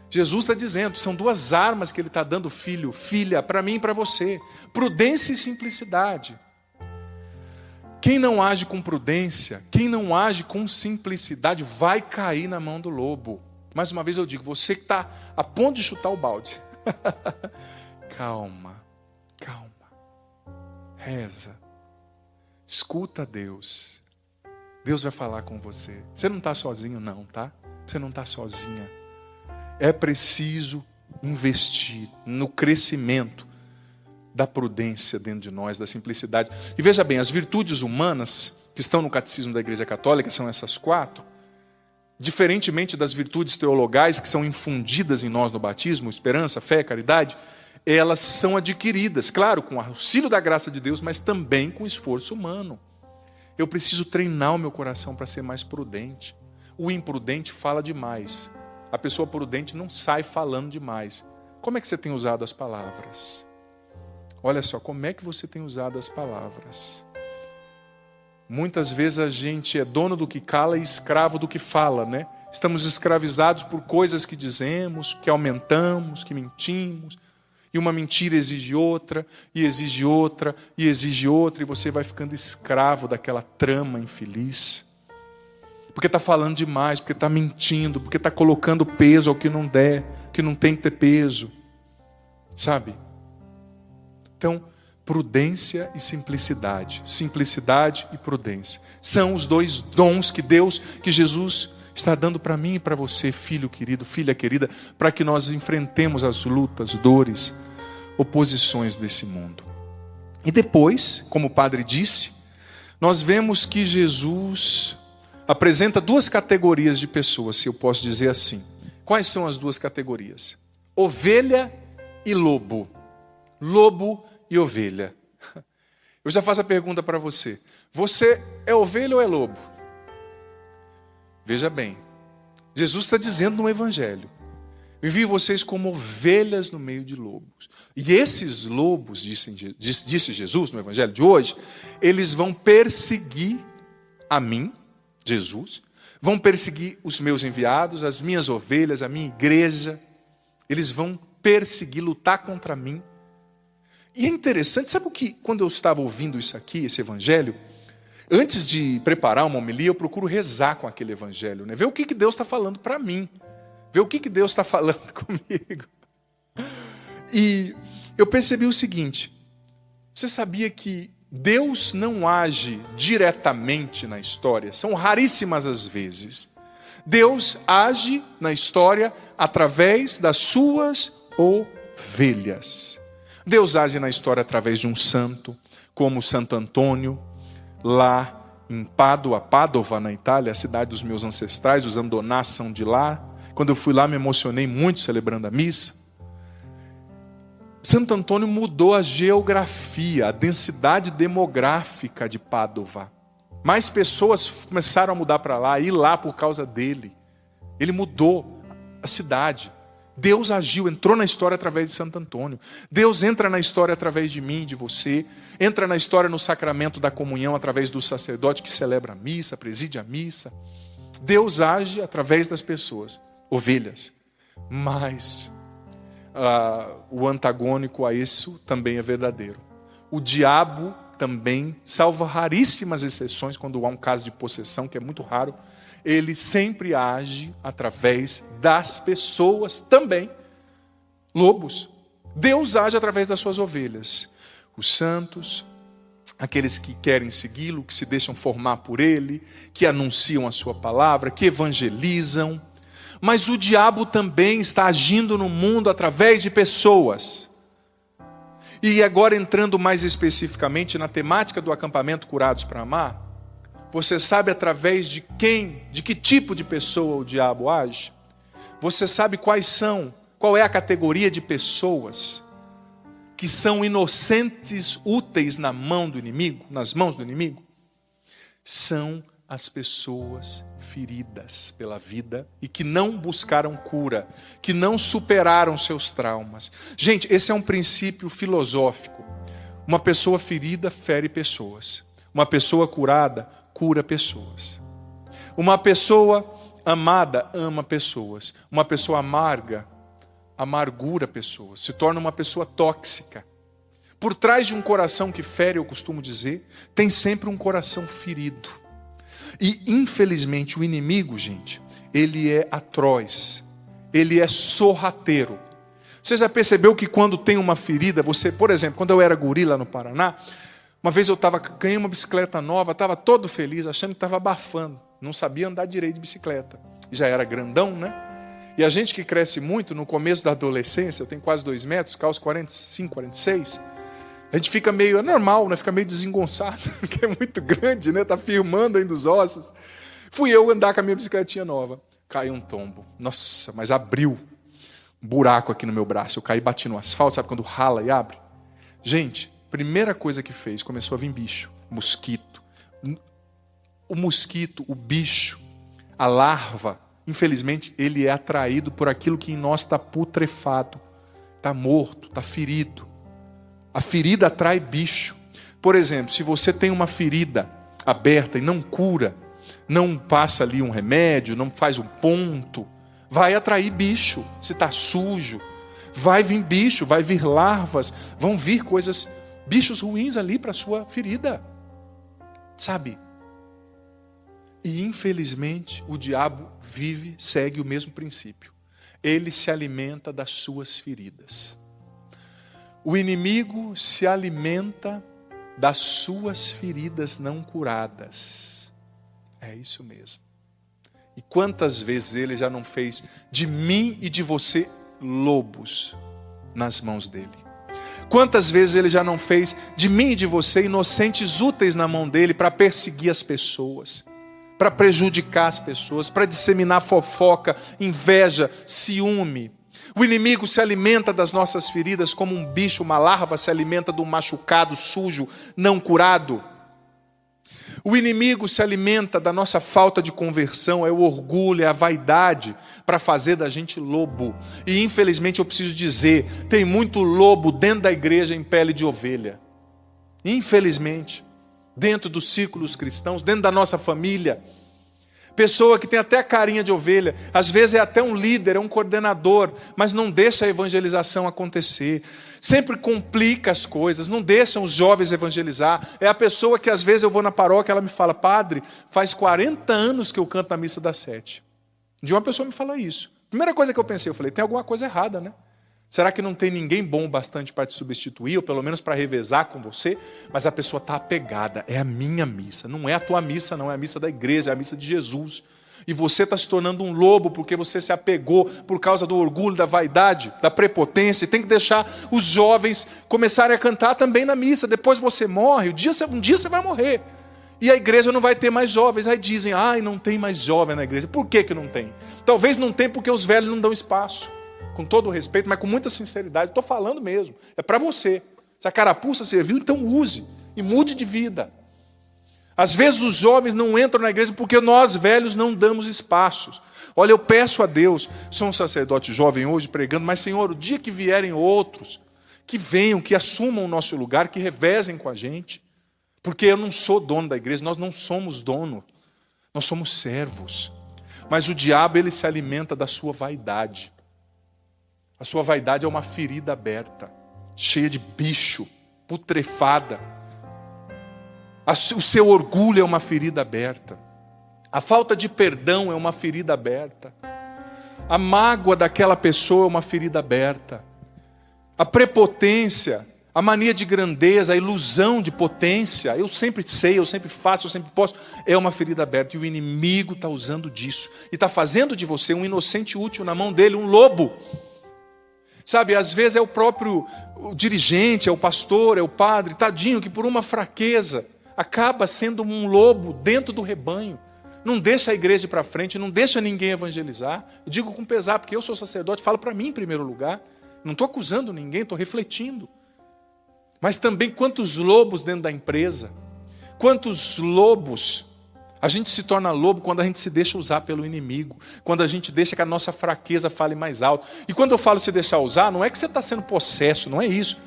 Jesus está dizendo, são duas armas que ele está dando, filho, filha, para mim e para você. Prudência e simplicidade. Quem não age com prudência, quem não age com simplicidade, vai cair na mão do lobo. Mais uma vez eu digo, você que está a ponto de chutar o balde. Calma, calma. Reza. Escuta a Deus. Deus vai falar com você. Você não está sozinho não, tá? Você não está sozinha. É preciso investir no crescimento da prudência dentro de nós, da simplicidade. E veja bem, as virtudes humanas que estão no Catecismo da Igreja Católica são essas 4. Diferentemente das virtudes teologais que são infundidas em nós no batismo, esperança, fé, caridade, elas são adquiridas, claro, com o auxílio da graça de Deus, mas também com esforço humano. Eu preciso treinar o meu coração para ser mais prudente. O imprudente fala demais. A pessoa prudente não sai falando demais. Como é que você tem usado as palavras? Olha só, como é que você tem usado as palavras? Muitas vezes a gente é dono do que cala e escravo do que fala, né? Estamos escravizados por coisas que dizemos, que aumentamos, que mentimos. E uma mentira exige outra, e exige outra, e exige outra, e você vai ficando escravo daquela trama infeliz. Porque está falando demais, porque está mentindo, porque está colocando peso ao que não der, que não tem que ter peso. Sabe? Então, prudência e simplicidade. Simplicidade e prudência. São os dois dons que Jesus está dando para mim e para você, filho querido, filha querida, para que nós enfrentemos as lutas, dores, oposições desse mundo. E depois, como o padre disse, nós vemos que Jesus apresenta 2 categorias de pessoas, se eu posso dizer assim. Quais são as 2 categorias? Ovelha e lobo. Lobo e ovelha. Eu já faço a pergunta para você. Você é ovelha ou é lobo? Veja bem. Jesus está dizendo no Evangelho: envio vocês como ovelhas no meio de lobos. E esses lobos, disse Jesus no Evangelho de hoje, eles vão perseguir a mim, Jesus, vão perseguir os meus enviados, as minhas ovelhas, a minha igreja. Eles vão perseguir, lutar contra mim. E é interessante, sabe o que, quando eu estava ouvindo isso aqui, esse Evangelho, antes de preparar uma homilia, eu procuro rezar com aquele Evangelho, né? Ver o que Deus está falando para mim. Ver o que Deus está falando comigo. E eu percebi o seguinte: você sabia que Deus não age diretamente na história? São raríssimas as vezes. Deus age na história através das suas ovelhas. Deus age na história através de um santo, como Santo Antônio, lá em Pádua, na Itália, a cidade dos meus ancestrais, os Andonás são de lá. Quando eu fui lá, me emocionei muito celebrando a missa. Santo Antônio mudou a geografia, a densidade demográfica de Pádua. Mais pessoas começaram a mudar para lá, ir lá por causa dele. Ele mudou a cidade. Deus agiu, entrou na história através de Santo Antônio. Deus entra na história através de mim, de você. Entra na história no sacramento da comunhão através do sacerdote que celebra a missa, preside a missa. Deus age através das pessoas, ovelhas. Mas o antagônico a isso também é verdadeiro. O diabo também, salvo raríssimas exceções, quando há um caso de possessão, que é muito raro, ele sempre age através das pessoas também. Lobos. Deus age através das suas ovelhas. Os santos, aqueles que querem segui-lo, que se deixam formar por ele, que anunciam a sua palavra, que evangelizam. Mas o diabo também está agindo no mundo através de pessoas. E agora entrando mais especificamente na temática do acampamento Curados para Amar, você sabe através de quem, de que tipo de pessoa o diabo age? Você sabe qual é a categoria de pessoas que são inocentes, úteis na mão do inimigo, nas mãos do inimigo? São as pessoas feridas pela vida e que não buscaram cura, que não superaram seus traumas. Gente, esse é um princípio filosófico. Uma pessoa ferida fere pessoas. Uma pessoa curada cura pessoas. Uma pessoa amada ama pessoas. Uma pessoa amarga amargura pessoas. Se torna uma pessoa tóxica. Por trás de um coração que fere, eu costumo dizer, tem sempre um coração ferido. E infelizmente o inimigo, gente, ele é atroz. Ele é sorrateiro. Você já percebeu que quando tem uma ferida, você, por exemplo, quando eu era guri lá no Paraná, uma vez eu ganhei uma bicicleta nova, estava todo feliz, achando que estava abafando. Não sabia andar direito de bicicleta. Já era grandão, né? E a gente que cresce muito, no começo da adolescência, eu tenho quase 2 metros, calço 45, 46, a gente fica meio, é normal, né? Fica meio desengonçado, porque é muito grande, né? Tá firmando ainda os ossos. Fui eu andar com a minha bicicletinha nova. Caiu um tombo. Nossa, mas abriu um buraco aqui no meu braço. Eu caí e bati no asfalto, sabe quando rala e abre? Gente, primeira coisa que fez, começou a vir bicho, mosquito. O mosquito, o bicho, a larva, infelizmente, ele é atraído por aquilo que em nós está putrefado, está morto, está ferido. A ferida atrai bicho. Por exemplo, se você tem uma ferida aberta e não cura, não passa ali um remédio, não faz um ponto, vai atrair bicho. Se está sujo, vai vir bicho, vai vir larvas, vão vir coisas, bichos ruins ali para a sua ferida. Sabe? E infelizmente o diabo segue o mesmo princípio. Ele se alimenta das suas feridas. O inimigo se alimenta das suas feridas não curadas. É isso mesmo. E quantas vezes ele já não fez de mim e de você lobos nas mãos dele? Quantas vezes ele já não fez de mim e de você inocentes úteis na mão dele para perseguir as pessoas, para prejudicar as pessoas, para disseminar fofoca, inveja, ciúme. O inimigo se alimenta das nossas feridas como um bicho, uma larva se alimenta do machucado, sujo, não curado. O inimigo se alimenta da nossa falta de conversão, é o orgulho, é a vaidade, para fazer da gente lobo. E infelizmente eu preciso dizer, tem muito lobo dentro da igreja em pele de ovelha. Infelizmente, dentro dos círculos cristãos, dentro da nossa família. Pessoa que tem até a carinha de ovelha, às vezes é até um líder, é um coordenador, mas não deixa a evangelização acontecer. Sempre complica as coisas, não deixa os jovens evangelizar. É a pessoa que às vezes eu vou na paróquia, ela me fala, padre, faz 40 anos que eu canto na missa das 7. De uma pessoa me fala isso. Primeira coisa que eu pensei, eu falei, tem alguma coisa errada, né? Será que não tem ninguém bom bastante para te substituir, ou pelo menos para revezar com você? Mas a pessoa está apegada, é a minha missa, não é a tua missa não, é a missa da igreja, é a missa de Jesus. E você está se tornando um lobo porque você se apegou por causa do orgulho, da vaidade, da prepotência. E tem que deixar os jovens começarem a cantar também na missa. Depois você morre, um dia você vai morrer. E a igreja não vai ter mais jovens. Aí dizem, não tem mais jovem na igreja. Por que não tem? Talvez não tem porque os velhos não dão espaço. Com todo o respeito, mas com muita sinceridade. Estou falando mesmo. É para você. Se a carapuça serviu, então use. E mude de vida. Às vezes os jovens não entram na igreja porque nós velhos não damos espaços. Olha, eu peço a Deus, sou um sacerdote jovem hoje pregando, mas Senhor, o dia que vierem outros, que venham, que assumam o nosso lugar, que revezem com a gente. Porque eu não sou dono da igreja, nós não somos dono, nós somos servos. Mas o diabo, ele se alimenta da sua vaidade. A sua vaidade é uma ferida aberta, cheia de bicho, putrefada. O seu orgulho é uma ferida aberta. A falta de perdão é uma ferida aberta. A mágoa daquela pessoa é uma ferida aberta. A prepotência, a mania de grandeza, a ilusão de potência, eu sempre sei, eu sempre faço, eu sempre posso, é uma ferida aberta. E o inimigo está usando disso. E está fazendo de você um inocente útil na mão dele, um lobo. Sabe, às vezes é o próprio dirigente, é o pastor, é o padre, tadinho, que por uma fraqueza acaba sendo um lobo dentro do rebanho. Não deixa a igreja ir para frente, não deixa ninguém evangelizar. Eu digo com pesar, porque eu sou sacerdote, falo para mim em primeiro lugar. Não estou acusando ninguém, estou refletindo. Mas também quantos lobos dentro da empresa, quantos lobos. A gente se torna lobo quando a gente se deixa usar pelo inimigo, quando a gente deixa que a nossa fraqueza fale mais alto. E quando eu falo se deixar usar, não é que você está sendo possesso, não é isso.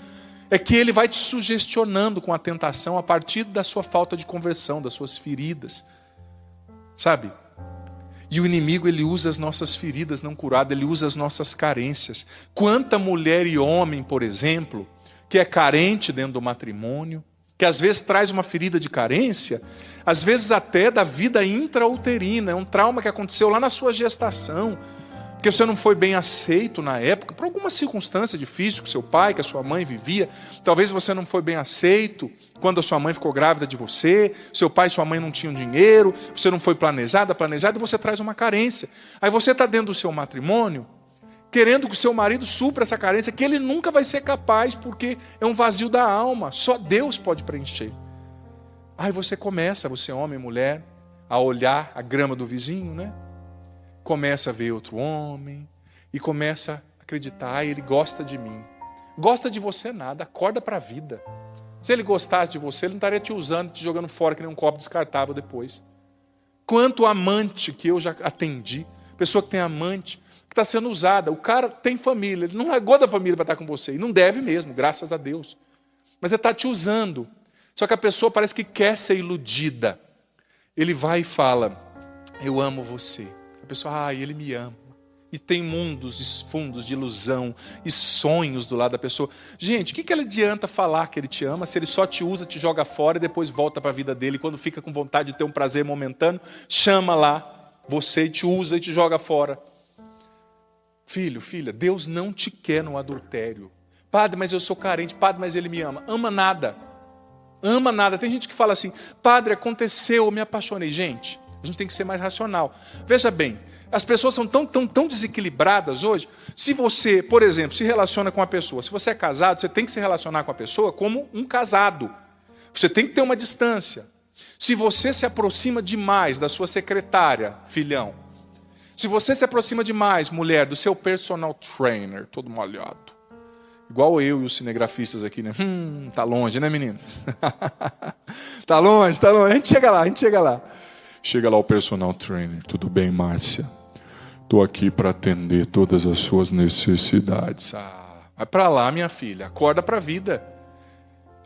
É que ele vai te sugestionando com a tentação a partir da sua falta de conversão, das suas feridas. Sabe? E o inimigo, ele usa as nossas feridas não curadas, ele usa as nossas carências. Quanta mulher e homem, por exemplo, que é carente dentro do matrimônio, que às vezes traz uma ferida de carência, às vezes até da vida intrauterina, é um trauma que aconteceu lá na sua gestação, porque você não foi bem aceito na época, por alguma circunstância difícil que seu pai, que a sua mãe vivia, talvez você não foi bem aceito quando a sua mãe ficou grávida de você, seu pai e sua mãe não tinham dinheiro, você não foi planejada, e você traz uma carência. Aí você está dentro do seu matrimônio, querendo que o seu marido supra essa carência, que ele nunca vai ser capaz, porque é um vazio da alma, só Deus pode preencher. Aí você começa, você homem e mulher, a olhar a grama do vizinho, né? Começa a ver outro homem, e começa a acreditar, ele gosta de mim. Gosta de você nada, acorda para a vida. Se ele gostasse de você, ele não estaria te usando, te jogando fora que nem um copo descartável depois. Quanto amante que eu já atendi, pessoa que tem amante, que está sendo usada, o cara tem família, ele não largou da família para estar com você, e não deve mesmo, graças a Deus. Mas ele está te usando. Só que a pessoa parece que quer ser iludida. Ele vai e fala, eu amo você. A pessoa, ele me ama. E tem mundos e fundos de ilusão e sonhos do lado da pessoa. Gente, o que ele adianta falar que ele te ama se ele só te usa, te joga fora e depois volta para a vida dele? Quando fica com vontade de ter um prazer momentâneo, chama lá você e te usa e te joga fora. Filho, filha, Deus não te quer no adultério. Padre, mas eu sou carente. Padre, mas ele me ama. Ama nada. Ama nada. Tem gente que fala assim, padre, aconteceu, eu me apaixonei. Gente, a gente tem que ser mais racional. Veja bem, as pessoas são tão desequilibradas hoje. Se você, por exemplo, se relaciona com uma pessoa, se você é casado, você tem que se relacionar com a pessoa como um casado. Você tem que ter uma distância. Se você se aproxima demais da sua secretária, filhão, se você se aproxima demais, mulher, do seu personal trainer, todo molhado, igual eu e os cinegrafistas aqui, né? Tá longe, né, meninos? Tá longe. A gente chega lá. Chega lá o personal trainer. Tudo bem, Márcia? Estou aqui para atender todas as suas necessidades. Vai para lá, minha filha. Acorda para a vida.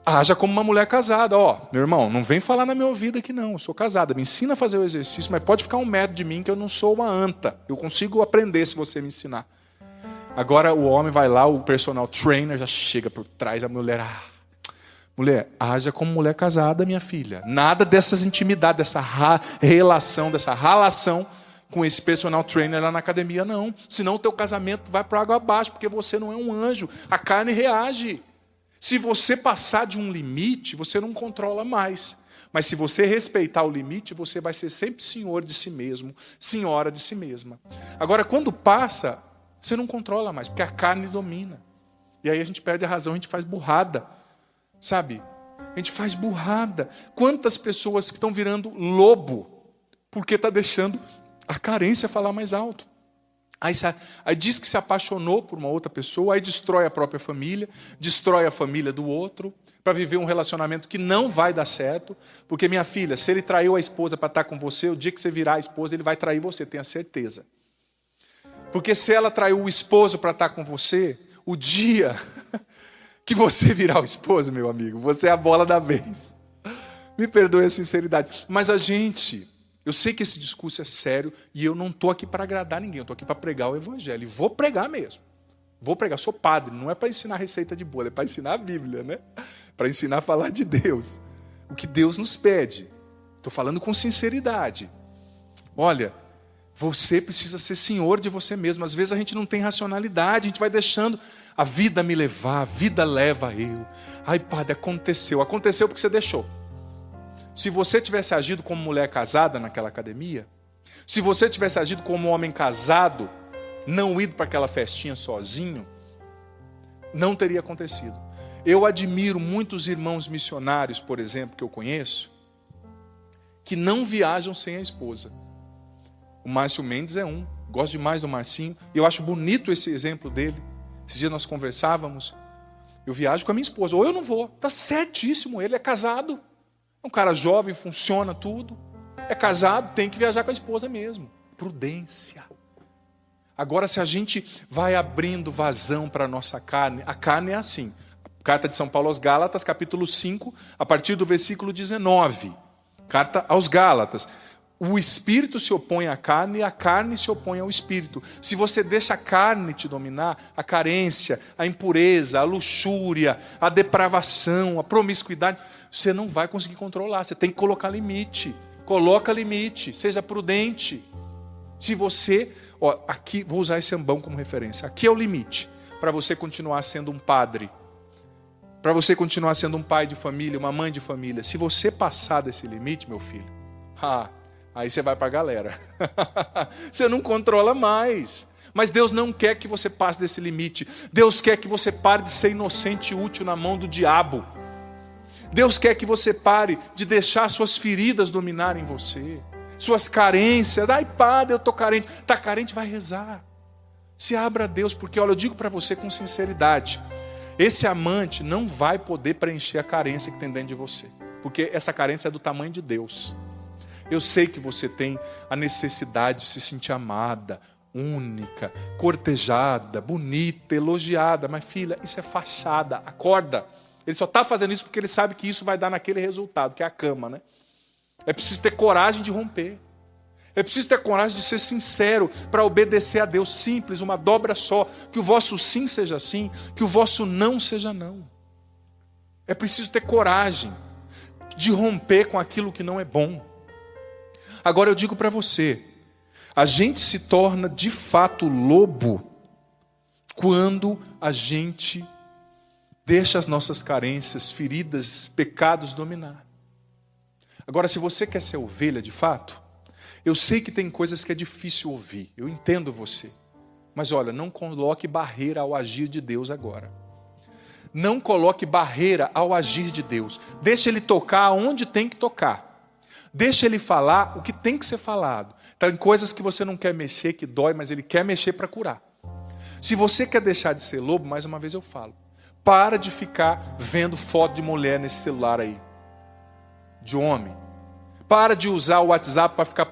Haja como uma mulher casada. Meu irmão, não vem falar na minha ouvido aqui não. Eu sou casada. Me ensina a fazer o exercício, mas pode ficar um metro de mim que eu não sou uma anta. Eu consigo aprender se você me ensinar. Agora o homem vai lá, o personal trainer já chega por trás da mulher. Mulher, haja como mulher casada, minha filha. Nada dessas intimidades, dessa relação, dessa relação com esse personal trainer lá na academia, não. Senão o teu casamento vai para água abaixo, porque você não é um anjo. A carne reage. Se você passar de um limite, você não controla mais. Mas se você respeitar o limite, você vai ser sempre senhor de si mesmo, senhora de si mesma. Agora, quando passa, você não controla mais, porque a carne domina. E aí a gente perde a razão, a gente faz burrada. Sabe? A gente faz burrada. Quantas pessoas que estão virando lobo porque está deixando a carência falar mais alto. Aí diz que se apaixonou por uma outra pessoa, aí destrói a própria família, destrói a família do outro, para viver um relacionamento que não vai dar certo, porque, minha filha, se ele traiu a esposa para estar com você, o dia que você virar a esposa, ele vai trair você, tenha certeza. Porque se ela traiu o esposo para estar com você, o dia que você virar o esposo, meu amigo, você é a bola da vez. Me perdoe a sinceridade. Mas eu sei que esse discurso é sério e eu não estou aqui para agradar ninguém, eu estou aqui para pregar o evangelho. E vou pregar mesmo. Vou pregar, sou padre, não é para ensinar receita de bolo, é para ensinar a Bíblia, né? Para ensinar a falar de Deus. O que Deus nos pede. Estou falando com sinceridade. Olha, você precisa ser senhor de você mesmo. Às vezes a gente não tem racionalidade, a gente vai deixando a vida me levar, a vida leva eu. Ai, padre, aconteceu porque você deixou. Se você tivesse agido como mulher casada naquela academia, se você tivesse agido como homem casado, não ido para aquela festinha sozinho, não teria acontecido. Eu admiro muitos irmãos missionários, por exemplo, que eu conheço, que não viajam sem a esposa. O Márcio Mendes é um, gosto demais do Marcinho, e eu acho bonito esse exemplo dele. Esses dias nós conversávamos, eu viajo com a minha esposa, ou eu não vou, está certíssimo, ele é casado, é um cara jovem, funciona tudo, é casado, tem que viajar com a esposa mesmo. Prudência. Agora, se a gente vai abrindo vazão para a nossa carne, a carne é assim. Carta de São Paulo aos Gálatas, capítulo 5, a partir do versículo 19. Carta aos Gálatas. O espírito se opõe à carne e a carne se opõe ao espírito. Se você deixa a carne te dominar, a carência, a impureza, a luxúria, a depravação, a promiscuidade, você não vai conseguir controlar. Você tem que colocar limite. Coloca limite, seja prudente. Se você, aqui vou usar esse ambão como referência. Aqui é o limite para você continuar sendo um padre, para você continuar sendo um pai de família, uma mãe de família. Se você passar desse limite, meu filho, aí você vai para a galera. Você não controla mais. Mas Deus não quer que você passe desse limite. Deus quer que você pare de ser inocente e útil na mão do diabo. Deus quer que você pare de deixar suas feridas dominarem você. Suas carências. Ai, padre, eu estou carente. Está carente, vai rezar. Se abra a Deus, porque, olha, eu digo para você com sinceridade, esse amante não vai poder preencher a carência que tem dentro de você. Porque essa carência é do tamanho de Deus. Eu sei que você tem a necessidade de se sentir amada, única, cortejada, bonita, elogiada. Mas, filha, isso é fachada. Acorda. Ele só está fazendo isso porque ele sabe que isso vai dar naquele resultado, que é a cama, né? É preciso ter coragem de romper. É preciso ter coragem de ser sincero para obedecer a Deus. Simples, uma dobra só. Que o vosso sim seja sim, que o vosso não seja não. É preciso ter coragem de romper com aquilo que não é bom. Agora eu digo para você, a gente se torna de fato lobo quando a gente deixa as nossas carências, feridas, pecados dominar. Agora, se você quer ser ovelha de fato, eu sei que tem coisas que é difícil ouvir, eu entendo você. Mas olha, não coloque barreira ao agir de Deus agora. Não coloque barreira ao agir de Deus. Deixa Ele tocar onde tem que tocar. Deixa Ele falar o que tem que ser falado. Tem coisas que você não quer mexer, que dói, mas Ele quer mexer para curar. Se você quer deixar de ser lobo, mais uma vez eu falo, para de ficar vendo foto de mulher nesse celular aí. De homem. Para de usar o WhatsApp para ficar...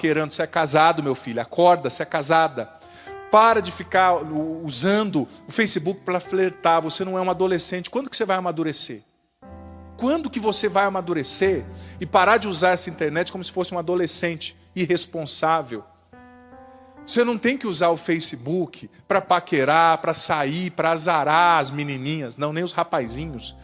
paquerando. Você é casado, meu filho, acorda, você é casada. Para de ficar usando o Facebook para flertar. Você não é um adolescente. Quando que você vai amadurecer? Quando que você vai amadurecer e parar de usar essa internet como se fosse um adolescente irresponsável? Você não tem que usar o Facebook para paquerar, para sair, para azarar as menininhas, não, nem os rapazinhos.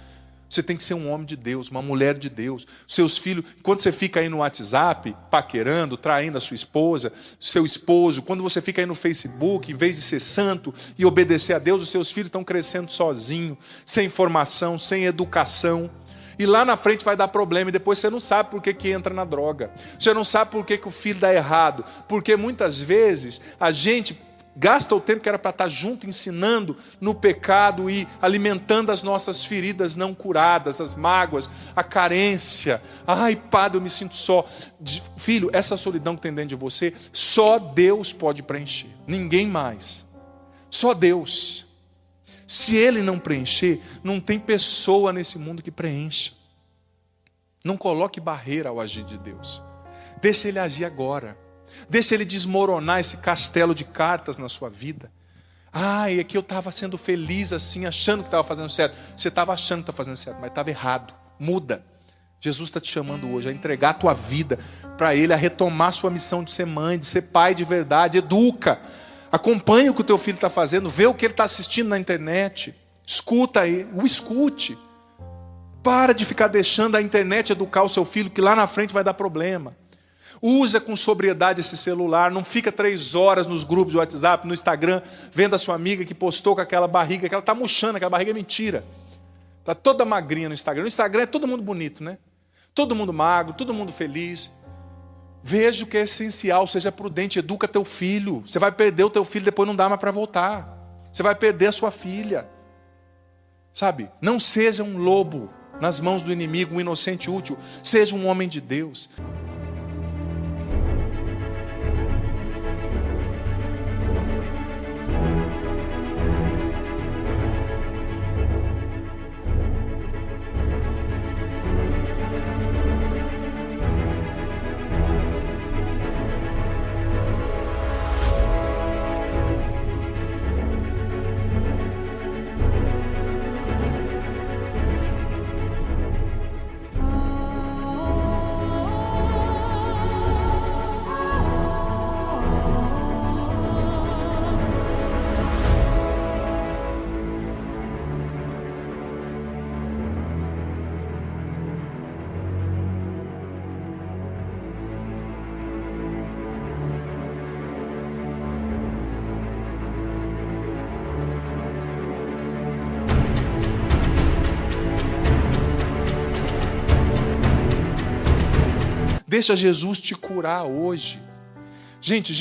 Você tem que ser um homem de Deus, uma mulher de Deus. Seus filhos, quando você fica aí no WhatsApp, paquerando, traindo a sua esposa, seu esposo, quando você fica aí no Facebook, em vez de ser santo e obedecer a Deus, os seus filhos estão crescendo sozinhos, sem formação, sem educação. E lá na frente vai dar problema, e depois você não sabe por que entra na droga. Você não sabe por que o filho dá errado. Porque muitas vezes a gente gasta o tempo que era para estar junto, ensinando no pecado e alimentando as nossas feridas não curadas, as mágoas, a carência. Ai, padre, eu me sinto só. Filho, essa solidão que tem dentro de você, só Deus pode preencher. Ninguém mais. Só Deus. Se Ele não preencher, não tem pessoa nesse mundo que preencha. Não coloque barreira ao agir de Deus. Deixa Ele agir agora. Deixa Ele desmoronar esse castelo de cartas na sua vida. Ai, é que eu estava sendo feliz assim, achando que estava fazendo certo. Você estava achando que estava fazendo certo, mas estava errado. Muda. Jesus está te chamando hoje a entregar a tua vida para Ele, a retomar a sua missão de ser mãe, de ser pai de verdade. Educa. Acompanhe o que o teu filho está fazendo, vê o que ele está assistindo na internet, escuta ele, o escute. Para de ficar deixando a internet educar o seu filho, que lá na frente vai dar problema. Usa com sobriedade esse celular, não fica 3 horas nos grupos do WhatsApp, no Instagram, vendo a sua amiga que postou com aquela barriga, que ela está murchando, aquela barriga é mentira. Está toda magrinha no Instagram. No Instagram é todo mundo bonito, né? Todo mundo magro, todo mundo feliz. Veja o que é essencial, seja prudente, educa teu filho. Você vai perder o teu filho, depois não dá mais para voltar. Você vai perder a sua filha. Sabe, não seja um lobo nas mãos do inimigo, um inocente útil. Seja um homem de Deus. Deixa Jesus te curar hoje. Gente,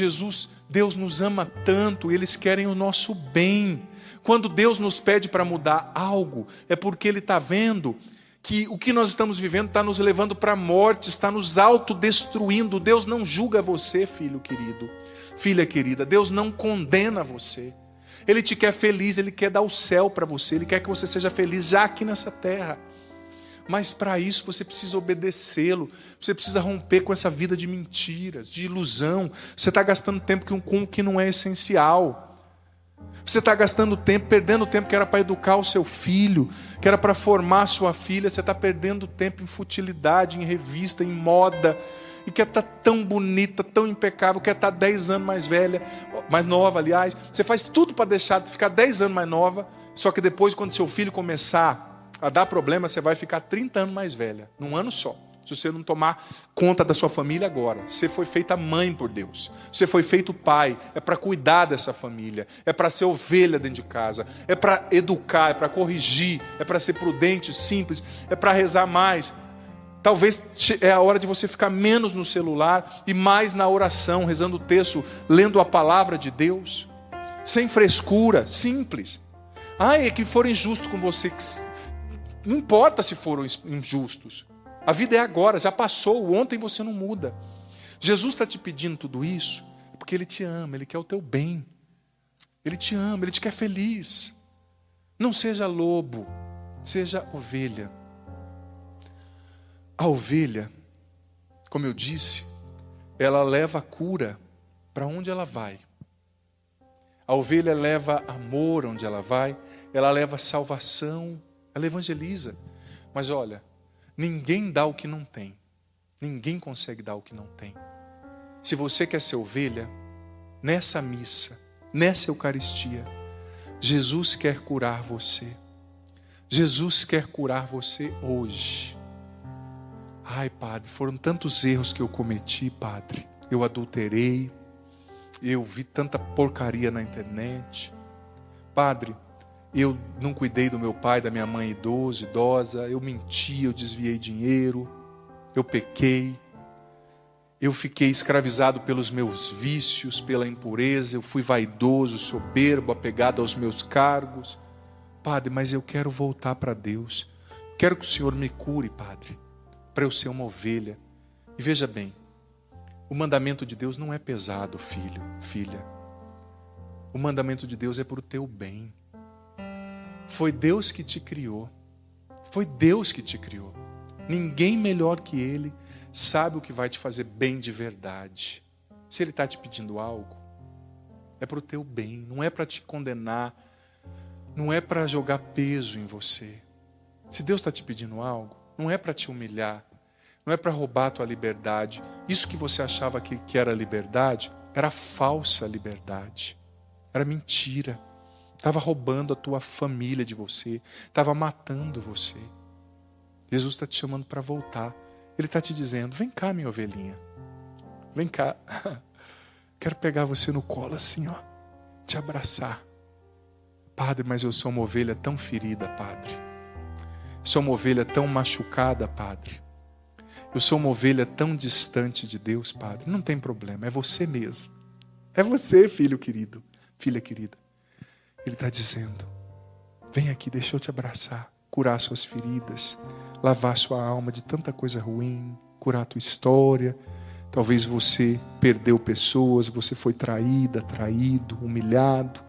Deus nos ama tanto, eles querem o nosso bem. Quando Deus nos pede para mudar algo, é porque Ele está vendo que o que nós estamos vivendo está nos levando para a morte, está nos autodestruindo. Deus não julga você, filho querido, filha querida. Deus não condena você. Ele te quer feliz, Ele quer dar o céu para você, Ele quer que você seja feliz já aqui nessa terra. Mas para isso você precisa obedecê-lo, você precisa romper com essa vida de mentiras, de ilusão. Você está gastando tempo com o que não é essencial. Você está gastando tempo, perdendo tempo que era para educar o seu filho, que era para formar a sua filha. Você está perdendo tempo em futilidade, em revista, em moda. E quer estar tão bonita, tão impecável, quer estar 10 anos mais velha, mais nova, aliás. Você faz tudo para deixar de ficar 10 anos mais nova, só que depois, quando seu filho começar a dar problema, você vai ficar 30 anos mais velha, num ano só. Se você não tomar conta da sua família agora. Você foi feita mãe por Deus. Você foi feito pai. É para cuidar dessa família. É para ser ovelha dentro de casa. É para educar, é para corrigir. É para ser prudente, simples. É para rezar mais. Talvez é a hora de você ficar menos no celular e mais na oração, rezando o texto, lendo a palavra de Deus. Sem frescura, simples. É que foram injustos com você. Não importa se foram injustos. A vida é agora, já passou. Ontem você não muda. Jesus está te pedindo tudo isso porque Ele te ama, Ele quer o teu bem. Ele te ama, Ele te quer feliz. Não seja lobo, seja ovelha. A ovelha, como eu disse, ela leva a cura para onde ela vai. A ovelha leva amor onde ela vai, ela leva salvação, ela evangeliza. Mas olha, ninguém dá o que não tem. Ninguém consegue dar o que não tem. Se você quer ser ovelha, nessa missa, nessa Eucaristia, Jesus quer curar você. Jesus quer curar você hoje. Ai, Padre, foram tantos erros que eu cometi, Padre. Eu adulterei, eu vi tanta porcaria na internet. Padre, eu não cuidei do meu pai, da minha mãe idosa, eu menti, eu desviei dinheiro, eu pequei, eu fiquei escravizado pelos meus vícios, pela impureza, eu fui vaidoso, soberbo, apegado aos meus cargos. Padre, mas eu quero voltar para Deus. Quero que o Senhor me cure, Padre, para eu ser uma ovelha. E veja bem, o mandamento de Deus não é pesado, filho, filha. O mandamento de Deus é para o teu bem. Foi Deus que te criou. Foi Deus que te criou. Ninguém melhor que Ele sabe o que vai te fazer bem de verdade. Se Ele está te pedindo algo, é para o teu bem, não é para te condenar, não é para jogar peso em você. Se Deus está te pedindo algo, não é para te humilhar, não é para roubar a tua liberdade. Isso que você achava que era liberdade, era falsa liberdade, era mentira. Estava roubando a tua família de você, estava matando você. Jesus está te chamando para voltar. Ele está te dizendo, vem cá, minha ovelhinha, vem cá. Quero pegar você no colo assim, ó, te abraçar. Padre, mas eu sou uma ovelha tão ferida, Padre. Sou uma ovelha tão machucada, Padre. Eu sou uma ovelha tão distante de Deus, Padre. Não tem problema, é você mesmo. É você, filho querido, filha querida. Ele está dizendo, vem aqui, deixa eu te abraçar, curar suas feridas, lavar sua alma de tanta coisa ruim, curar a tua história. Talvez você perdeu pessoas, você foi traída, traído, humilhado,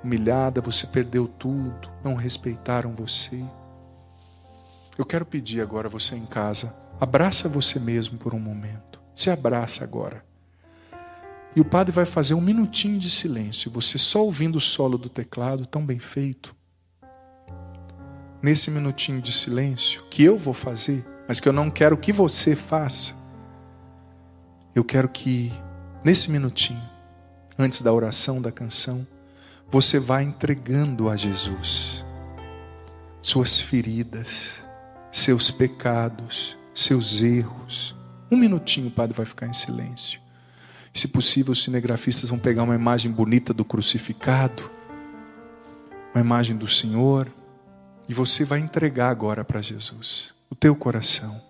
humilhada, você perdeu tudo, não respeitaram você. Eu quero pedir agora a você em casa, abraça você mesmo por um momento. Se abraça agora. E o padre vai fazer um minutinho de silêncio. Você só ouvindo o solo do teclado, tão bem feito. Nesse minutinho de silêncio, que eu vou fazer, mas que eu não quero que você faça. Eu quero que, nesse minutinho, antes da oração, da canção, você vá entregando a Jesus suas feridas, seus pecados, seus erros. Um minutinho o padre vai ficar em silêncio. Se possível, os cinegrafistas vão pegar uma imagem bonita do crucificado, uma imagem do Senhor, e você vai entregar agora para Jesus o teu coração.